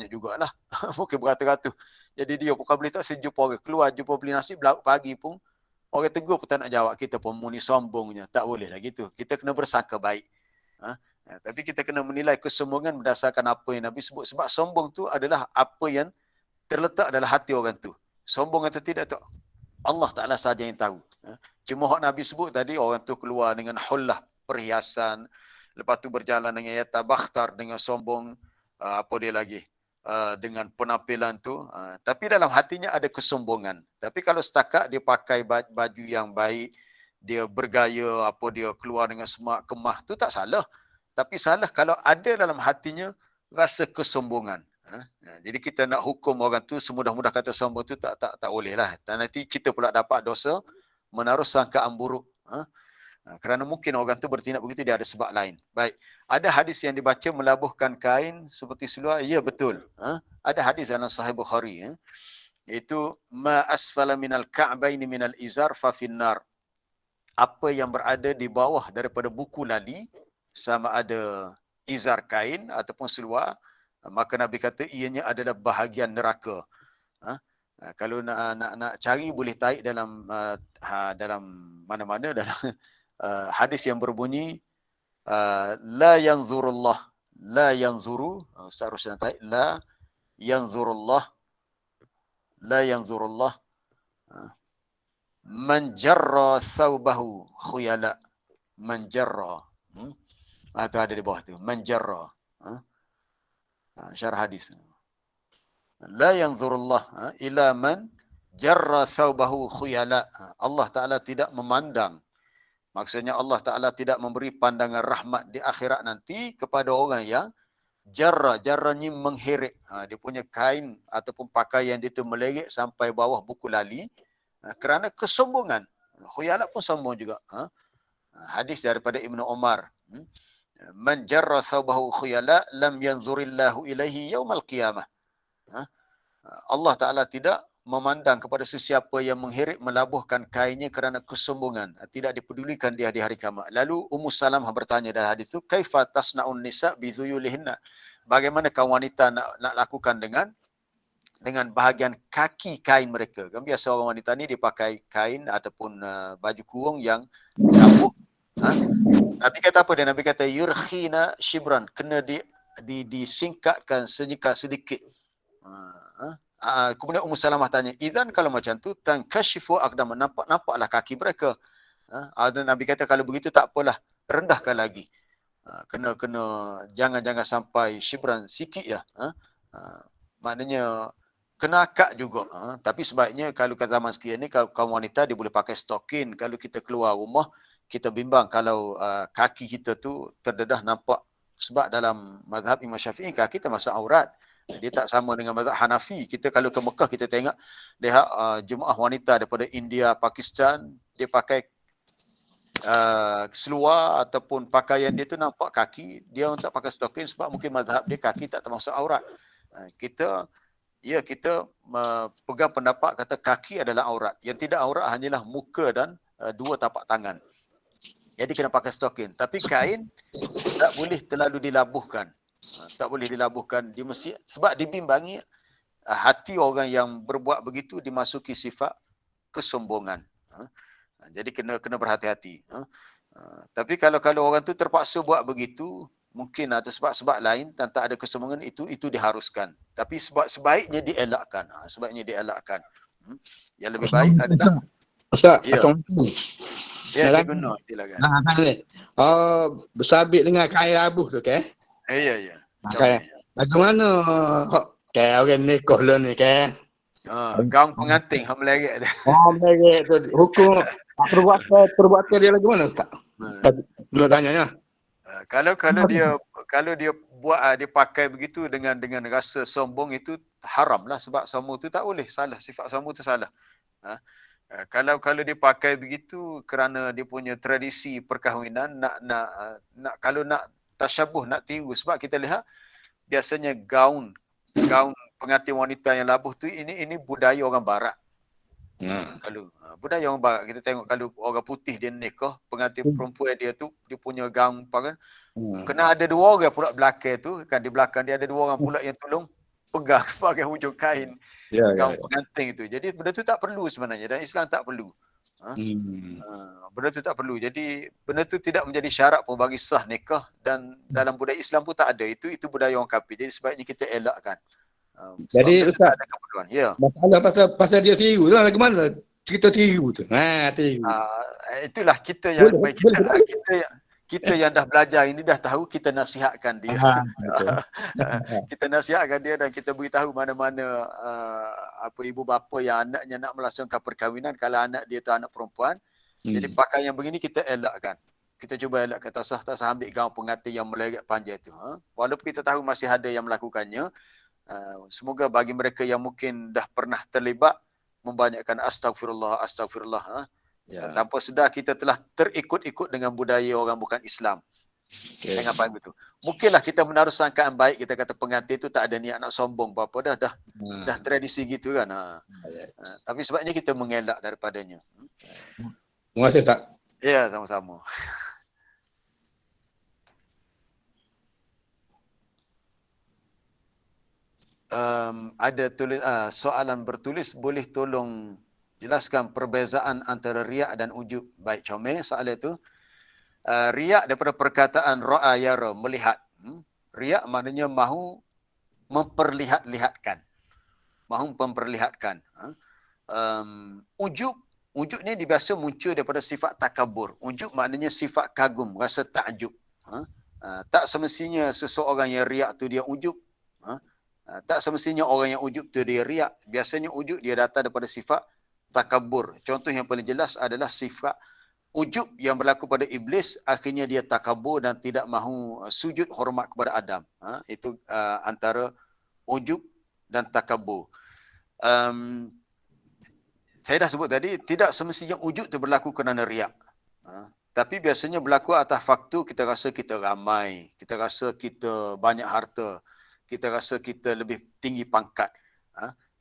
jugalah. Mungkin beratus-ratus. Jadi dia bukan boleh tak jumpa orang keluar jumpa beli nasi berlauk pagi pun orang tegur pun tak nak jawab kita pun muni sombongnya. Tak boleh lah gitu. Kita kena bersangka baik. Tapi kita kena menilai kesombongan berdasarkan apa yang Nabi sebut. Sebab sombong tu adalah apa yang terletak dalam hati orang tu. Sombong atau tidak tu Allah Ta'ala sahaja yang tahu. Cuma hak Nabi sebut tadi orang tu keluar dengan hullah, perhiasan, lepas tu berjalan dengan yatabakhtar, dengan sombong, apa dia lagi, dengan penampilan tu, tapi dalam hatinya ada kesombongan. Tapi kalau setakat dia pakai baju yang baik, dia bergaya, apa dia keluar dengan semak kemah, tu tak salah. Tapi salah kalau ada dalam hatinya rasa kesombongan. Jadi kita nak hukum orang tu semudah-mudah kata sombong tu tak boleh lah. Dan nanti kita pula dapat dosa menaruh sangkaan buruk. Kerana mungkin orang tu bertindak begitu dia ada sebab lain. Baik. Ada hadis yang dibaca melabuhkan kain seperti seluar. Ya betul. Ada hadis dalam Sahih Bukhari. Iaitu ma asfala minal ka'baini minal izar fa finnar. Apa yang berada di bawah daripada buku lali sama ada izar kain ataupun seluar, maka Nabi kata ianya adalah bahagian neraka. Kalau nak cari boleh tarik dalam mana-mana dalam hadis yang berbunyi la yanzurullah seharusnya tarik la yanzurullah man jarra thawbahu khuyala man jarra. Itu ada di bawah tu man jarra. Syarah hadis. La yanzurullah ila man jarra thawbahu khuyala. Allah Ta'ala tidak memandang. Maksudnya Allah Ta'ala tidak memberi pandangan rahmat di akhirat nanti kepada orang yang jarranya mengheret. Dia punya kain ataupun pakaian dia tu melerik sampai bawah buku lali kerana kesombongan. Khuyala pun sombong juga. Hadis daripada Ibnu Umar. Man jarra thawbahu khuyala lam yanzurillahu ilaihi yaumal qiyamah. Allah Ta'ala tidak memandang kepada sesiapa yang mengheret melabuhkan kainnya kerana kesombongan. Tidak dipedulikan dia di hari kiamat. Lalu Ummu Salamah bertanya dalam hadis itu, kaifa tasna'un nisa bi dhuyulihinna? Bagaimana kaum wanita nak lakukan dengan bahagian kaki kain mereka? Kan biasa orang wanita ni dia pakai kain ataupun baju kurung yang labuh. Nabi kata apa dia? Nabi kata yurkhina shibran, kena disingkatkan sedikit. Kemudian Ummu Salamah tanya, idzan kalau macam tu tankashifu aqdam, nampaklah kaki mereka. Dan Nabi kata kalau begitu tak apalah, rendahkan lagi. Kena jangan sampai shibran, sikit ya. Maknanya kena akad juga. Tapi sebaiknya kalau kat zaman sekian ni kalau kaum wanita dia boleh pakai stokin. Kalau kita keluar rumah kita bimbang kalau kaki kita tu terdedah nampak. Sebab dalam mazhab Imam Syafi'i kaki termasuk aurat. Dia tak sama dengan mazhab Hanafi. Kita kalau ke Mekah kita tengok lihat jemaah wanita daripada India, Pakistan, dia pakai seluar ataupun pakaian dia tu nampak kaki. Dia tak pakai stokin sebab mungkin mazhab dia kaki tak termasuk aurat. Kita pegang pendapat kata kaki adalah aurat. Yang tidak aurat hanyalah muka dan dua tapak tangan. Jadi kena pakai stokin. Tapi kain tak boleh terlalu dilabuhkan. Tak boleh dilabuhkan. Dia mesti, sebab dibimbangi hati orang yang berbuat begitu dimasuki sifat kesombongan. Jadi kena berhati-hati. Tapi kalau orang tu terpaksa buat begitu, mungkin ada sebab-sebab lain dan tak ada kesombongan, itu diharuskan. Tapi sebaiknya dielakkan. Yang lebih baik adalah Ustaz, ya. Ya, Cikgu Nur, silakan. Bersabit dengan kain labuh tu, okey? Ya. Bagaimana Kayak orang nikah lah ni kan. Gaun pengantin hak meleret tu. Mereka tu hukum perbuatan dia lagi mana Ustaz? Dua tanyanya. Kalau dia buat dia pakai begitu dengan rasa sombong, itu haram lah, sebab sombong tu tak boleh, salah, sifat sombong tu salah. Kalau dia pakai begitu kerana dia punya tradisi perkahwinan, kalau nak tasyabuh, nak tiru, sebab kita lihat biasanya gaun pengantin wanita yang labuh tu ini budaya orang barat. Kalau budaya orang barat, kita tengok kalau orang putih dia nikah, pengantin perempuan dia tu dia punya gaun kan, kena ada dua orang pula belakang tu kan, di belakang dia ada dua orang pula yang tolong pegang pakai hujung kain gaun pengantin itu. Jadi benda tu tak perlu sebenarnya, dan Islam tak perlu. Benda tu tak perlu. Jadi benda tu tidak menjadi syarat pun bagi sah nikah, dan dalam budaya Islam pun tak ada. Itu budaya orang kafir. Jadi sebaiknya kita elakkan. Jadi Ustaz, ada keperluan. Ya. masalah pasal dia tiru tu lagi mana? Kita tiru tu. Tiru. Itulah kita yang kita yang dah belajar ini dah tahu, kita nasihatkan dia. Kita nasihatkan dia dan kita beritahu mana-mana ibu bapa yang anaknya nak melangsungkan perkahwinan, kalau anak dia tu anak perempuan. Jadi pakaian yang begini kita elakkan. Kita cuba elakkan, tak sah ambil gaun pengantin yang meleret panjang tu. Walaupun kita tahu masih ada yang melakukannya. Semoga bagi mereka yang mungkin dah pernah terlibat, membanyakkan astagfirullah. Tanpa sedar kita telah terikut-ikut dengan budaya orang bukan Islam. Jangan faham itu. Mungkinlah kita menaruh sangkaan baik, kita kata pengantin itu tak ada niat nak sombong apa-apa, dah tradisi gitu kan. Tapi sebabnya kita mengelak daripadanya. Terima kasih Ustaz. Ya, sama-sama. Ada soalan bertulis, boleh tolong jelaskan perbezaan antara riak dan ujub? Baik, comel soalan itu. Riak daripada perkataan ra'a yara, melihat. Riak maknanya mahu memperlihat-lihatkan. Ujub ni biasa muncul daripada sifat takabur. Ujub maknanya sifat kagum, rasa takjub. Tak semestinya seseorang yang riak tu dia ujub. Tak semestinya orang yang ujub tu dia riak. Biasanya ujub dia datang daripada sifat takabur. Contoh yang paling jelas adalah sifat ujub yang berlaku pada iblis. Akhirnya dia takabur dan tidak mahu sujud hormat kepada Adam. Itu antara ujub dan takabur. Saya dah sebut tadi, tidak semestinya ujub itu berlaku kerana riak. Tapi biasanya berlaku atas faktor kita rasa kita ramai, kita rasa kita banyak harta, kita rasa kita lebih tinggi pangkat.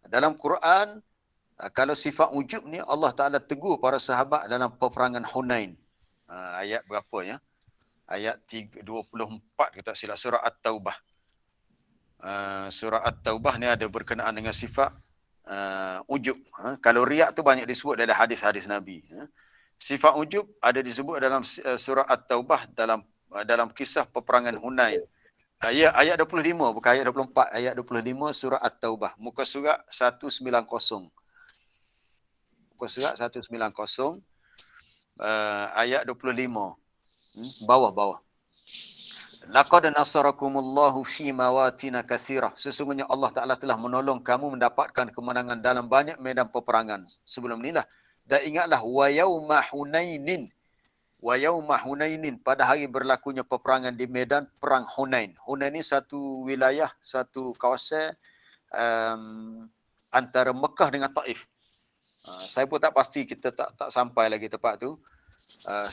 Dalam Quran, kalau sifat ujub ni Allah Ta'ala tegur para sahabat dalam peperangan Hunain. Ayat berapa ya? Ayat 24 kita silap, surah At-Taubah. Surah At-Taubah ni ada berkenaan dengan sifat ujub. Kalau riak tu banyak disebut dalam hadis-hadis Nabi. Sifat ujub ada disebut dalam surah At-Taubah dalam kisah peperangan Hunain. Ayat 25, bukan ayat 24, ayat 25 surah At-Taubah. Muka surat 190. Muka surat 190, ayat 25. Bawah. Laqad nasarakumullahu fi mawatin katsirah. Sesungguhnya Allah Ta'ala telah menolong kamu mendapatkan kemenangan dalam banyak medan peperangan. Sebelum inilah. Dan ingatlah wa yauma Hunainin. Wa yauma Hunainin, pada hari berlakunya peperangan di medan perang Hunain. Hunain ini satu wilayah, satu kawasan antara Mekah dengan Taif. Saya pun tak pasti, kita tak sampai lagi tempat tu.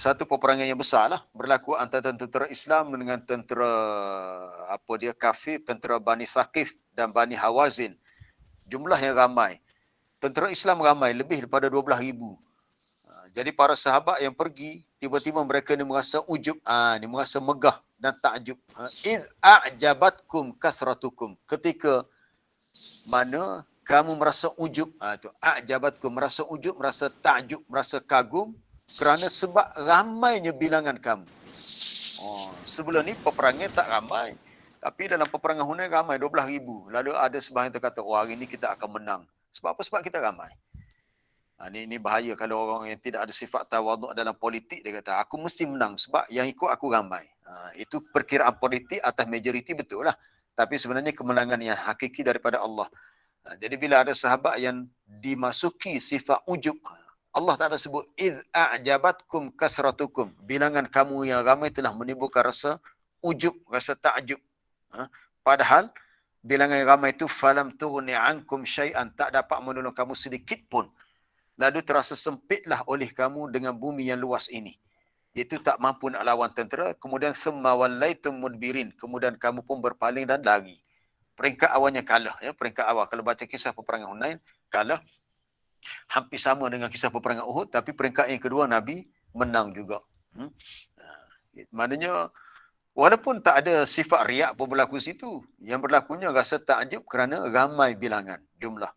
Satu peperangan yang besar lah, berlaku antara tentera Islam dengan tentera kafir, tentera Bani Saqif dan Bani Hawazin. Jumlah yang ramai. Tentera Islam ramai, lebih daripada 12,000. Jadi para sahabat yang pergi, tiba-tiba mereka ni merasa ujub, ni merasa megah dan takjub. Iz a'jabatkum kasratukum. Ketika mana kamu merasa ujub, tu a'jabatkum, merasa ujub, merasa takjub, merasa kagum kerana sebab ramainya bilangan kamu. Sebelum ni peperangan tak ramai. Tapi dalam peperangan Hunain ramai 12,000. Lalu ada sebahagian kata, hari ni kita akan menang. Sebab apa? Sebab kita ramai. Ini bahaya kalau orang yang tidak ada sifat tawaduk dalam politik, dia kata aku mesti menang sebab yang ikut aku ramai. Itu perkiraan politik atas majoriti, betul lah. tapi sebenarnya kemenangan yang hakiki daripada Allah. Jadi bila ada sahabat yang dimasuki sifat ujub, Allah Ta'ala sebut idh a'jabatkum kasratukum, bilangan kamu yang ramai telah menimbulkan rasa ujub, rasa ta'jub. Padahal bilangan yang ramai itu falam tughni ankum syai'an, tak dapat menolong kamu sedikit pun. Lalu terasa sempitlah oleh kamu dengan bumi yang luas ini. Iaitu tak mampu nak lawan tentera. Kemudian summa wallaitum mudbirin, kemudian kamu pun berpaling dan lari. Peringkat awalnya kalah, ya, peringkat awal kalau baca kisah peperangan Hunain kalah, hampir sama dengan kisah peperangan Uhud, tapi peringkat yang kedua Nabi menang juga. Maknanya walaupun tak ada sifat riak pun berlaku situ, yang berlakunya rasa takjub kerana ramai bilangan jumlah.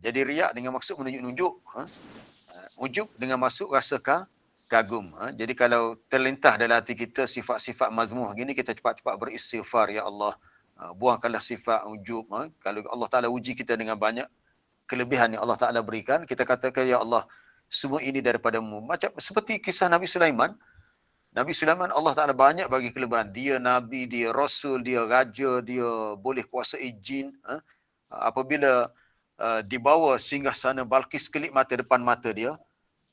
Jadi riak dengan maksud menunjuk-nunjuk, ujub dengan maksud rasa kagum. Jadi kalau terlintas dalam hati kita sifat-sifat mazmuh gini, kita cepat-cepat beristighfar, ya Allah, buangkanlah sifat ujub. Kalau Allah Ta'ala uji kita dengan banyak kelebihan yang Allah Ta'ala berikan, kita katakan, ya Allah, semua ini daripadamu. Macam seperti kisah Nabi Sulaiman. Nabi Sulaiman, Allah Ta'ala banyak bagi kelebihan. Dia Nabi, dia Rasul, dia Raja, dia boleh kuasai jin. Apabila dibawa singgasana Balqis kelip mata depan mata dia,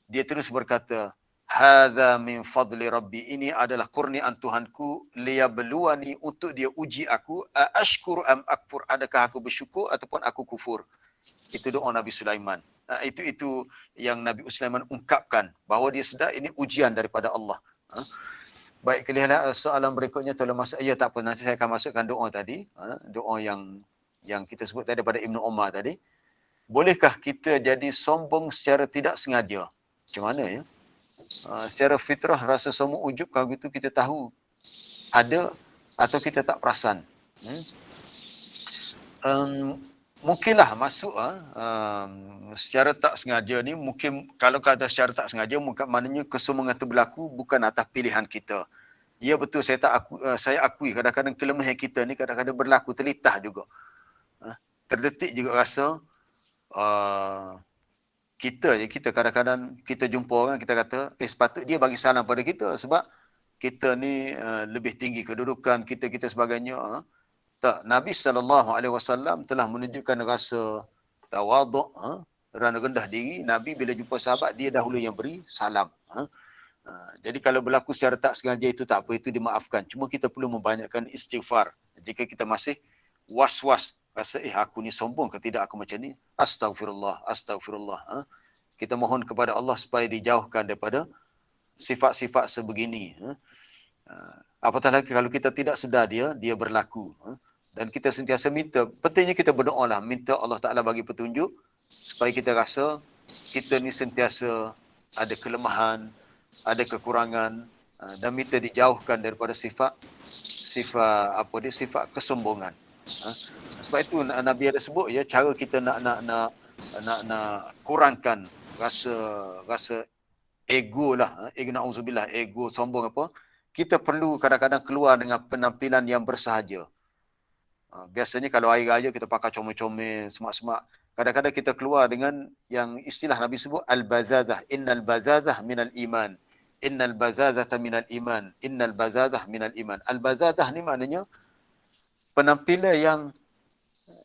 dia terus berkata, hadza min fadli rabbi, ini adalah kurniaan Tuhanku, liyabluwani, untuk dia uji aku, ashkuru am akfur, adakah aku bersyukur ataupun aku kufur. Itu doa Nabi Sulaiman. Itu yang Nabi Sulaiman ungkapkan bahawa dia sedar ini ujian daripada Allah. Baik, kelihatlah soalan berikutnya, tolong masuk. Ya, tak apa, nanti saya akan masukkan doa tadi, doa yang kita sebut tadi daripada Ibnu Umar tadi. Bolehkah kita jadi sombong secara tidak sengaja? Macam mana, ya? Secara fitrah rasa sombong ujub, kalau gitu kita tahu ada atau kita tak perasan. Mungkinlah masuk secara tak sengaja ni. Mungkin kalau kata secara tak sengaja, maknanya kesombongan itu berlaku bukan atas pilihan kita. Ya betul, saya akui kadang-kadang kelemahan kita ni kadang-kadang berlaku, terlitah juga. Terdetik juga rasa kita kadang-kadang kita jumpa orang, kita kata sepatut dia bagi salam pada kita sebab kita ni lebih tinggi kedudukan kita sebagainya. Tak, Nabi SAW telah menunjukkan rasa tawaduk, rendah diri. Nabi bila jumpa sahabat, dia dahulu yang beri salam. Jadi kalau berlaku secara tak sengaja itu tak apa, itu dimaafkan. Cuma kita perlu membanyakkan istighfar. Jika kita masih was-was, rasa aku ni sombong ke tidak aku macam ni, astagfirullah. Kita mohon kepada Allah supaya dijauhkan daripada sifat-sifat sebegini. Apatah lagi kalau kita tidak sedar dia berlaku. Dan kita sentiasa minta, pentingnya kita berdoa lah, minta Allah Ta'ala bagi petunjuk supaya kita rasa kita ni sentiasa ada kelemahan, ada kekurangan, dan minta dijauhkan daripada sifat kesombongan. Sebab itu Nabi ada sebut, ya, cara kita nak kurangkan rasa ego lah, na'udzubillah, ego sombong apa, kita perlu kadang-kadang keluar dengan penampilan yang bersahaja. Biasanya kalau hari raya kita pakai comel-comel, semak-semak. Kadang-kadang kita keluar dengan yang istilah Nabi sebut al-bazazah, innal bazazah minal iman. Innal bazazata minal iman. Innal bazazah minal iman. Al-bazazah ni maknanya penampilan yang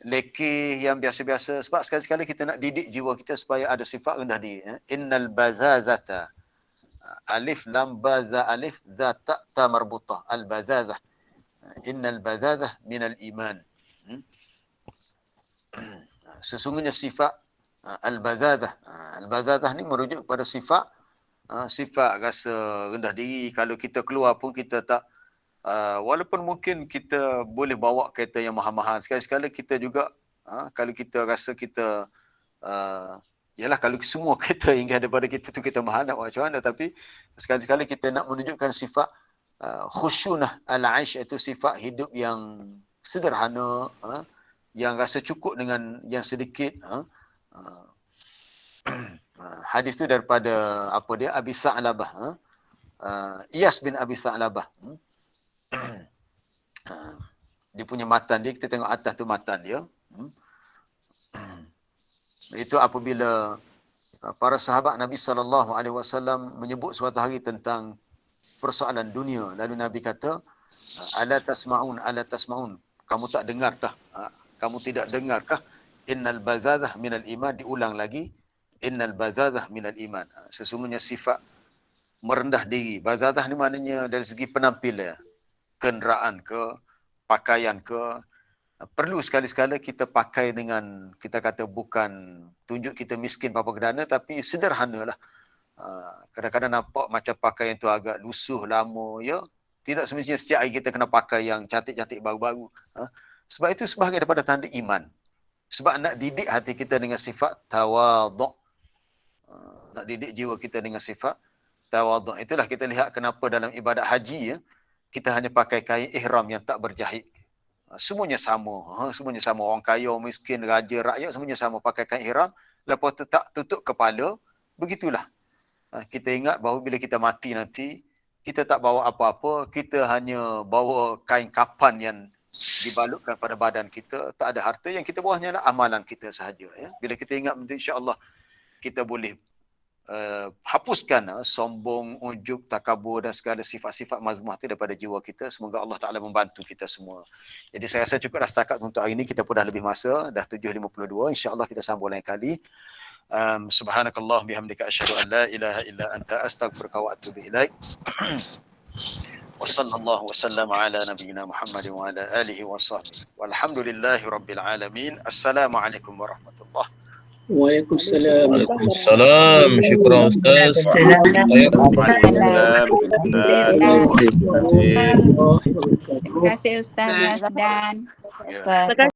lekeh, yang biasa-biasa. Sebab sekali-sekali kita nak didik jiwa kita supaya ada sifat rendah diri. Innal bazazata. Alif lam baza alif za ta ta marbutah. Al-bazazah. Innal bazazah minal iman. Sesungguhnya sifat al-bazazah. Al-bazazah ni merujuk kepada sifat rasa rendah diri. Kalau kita keluar pun kita tak, walaupun mungkin kita boleh bawa kereta yang mahal-mahal, sekali-sekala kita juga, kalau kita rasa kita, yalah, kalau semua kereta yang ada pada kita tu kita mahal, nak buat macam mana, tapi sekali-sekala kita nak menunjukkan sifat khusyunah al-aish, itu sifat hidup yang sederhana, yang rasa cukup dengan yang sedikit. Hadis tu daripada Abi Sa'labah, Iyas bin Abi Sa'labah. Dia punya matan dia, kita tengok atas tu matan dia. Itu apabila para sahabat Nabi SAW menyebut suatu hari tentang persoalan dunia, lalu Nabi kata, ala tasma'un, Kamu tak dengarkah? Kamu tidak dengarkah? Innal bazadzah minal iman, diulang lagi. Innal bazadzah minal iman. Sesungguhnya sifat merendah diri. Bazadzah ni maknanya dari segi penampilan, kenderaan ke, pakaian ke, perlu sekali-sekala kita pakai dengan, kita kata bukan tunjuk kita miskin apa kedana, tapi sederhana lah. Kadang-kadang nampak macam pakaian tu agak lusuh, lama, ya. Tidak semestinya setiap hari kita kena pakai yang cantik-cantik baru-baru. Sebab itu sebahagian daripada tanda iman. Sebab nak didik hati kita dengan sifat tawaduk. Nak didik jiwa kita dengan sifat tawaduk. Itulah kita lihat kenapa dalam ibadat haji, ya, kita hanya pakai kain ihram yang tak berjahit. Semuanya sama. Semuanya sama. Orang kaya, orang miskin, raja, rakyat, semuanya sama pakai kain ihram. Lepas tu tak tutup kepala. Begitulah. Kita ingat bahawa bila kita mati nanti, kita tak bawa apa-apa, kita hanya bawa kain kapan yang dibalutkan pada badan kita, tak ada harta, yang kita bawa hanyalah amalan kita sahaja. Ya. Bila kita ingat, insya-Allah kita boleh hapuskan sombong, ujub, takabur dan segala sifat-sifat mazmumah itu daripada jiwa kita. Semoga Allah Ta'ala membantu kita semua. Jadi saya rasa cukup dah setakat untuk hari ini, kita pun dah lebih masa, dah 7.52, insya-Allah kita sambung lain kali. Subhanakallah bihamdika asyhadu an la ilaha illa anta astaghfiruka wa atubu ilaik. Wa sallallahu wasallam ala nabiyyina Muhammad wa ala alihi wa sahbihi. Walhamdulillahi rabbil alamin. Assalamualaikum warahmatullahi. Waalaikumsalam. Waalaikumsalam. Syukran Ustaz. Terima kasih Ustaz Yazdan. Ya.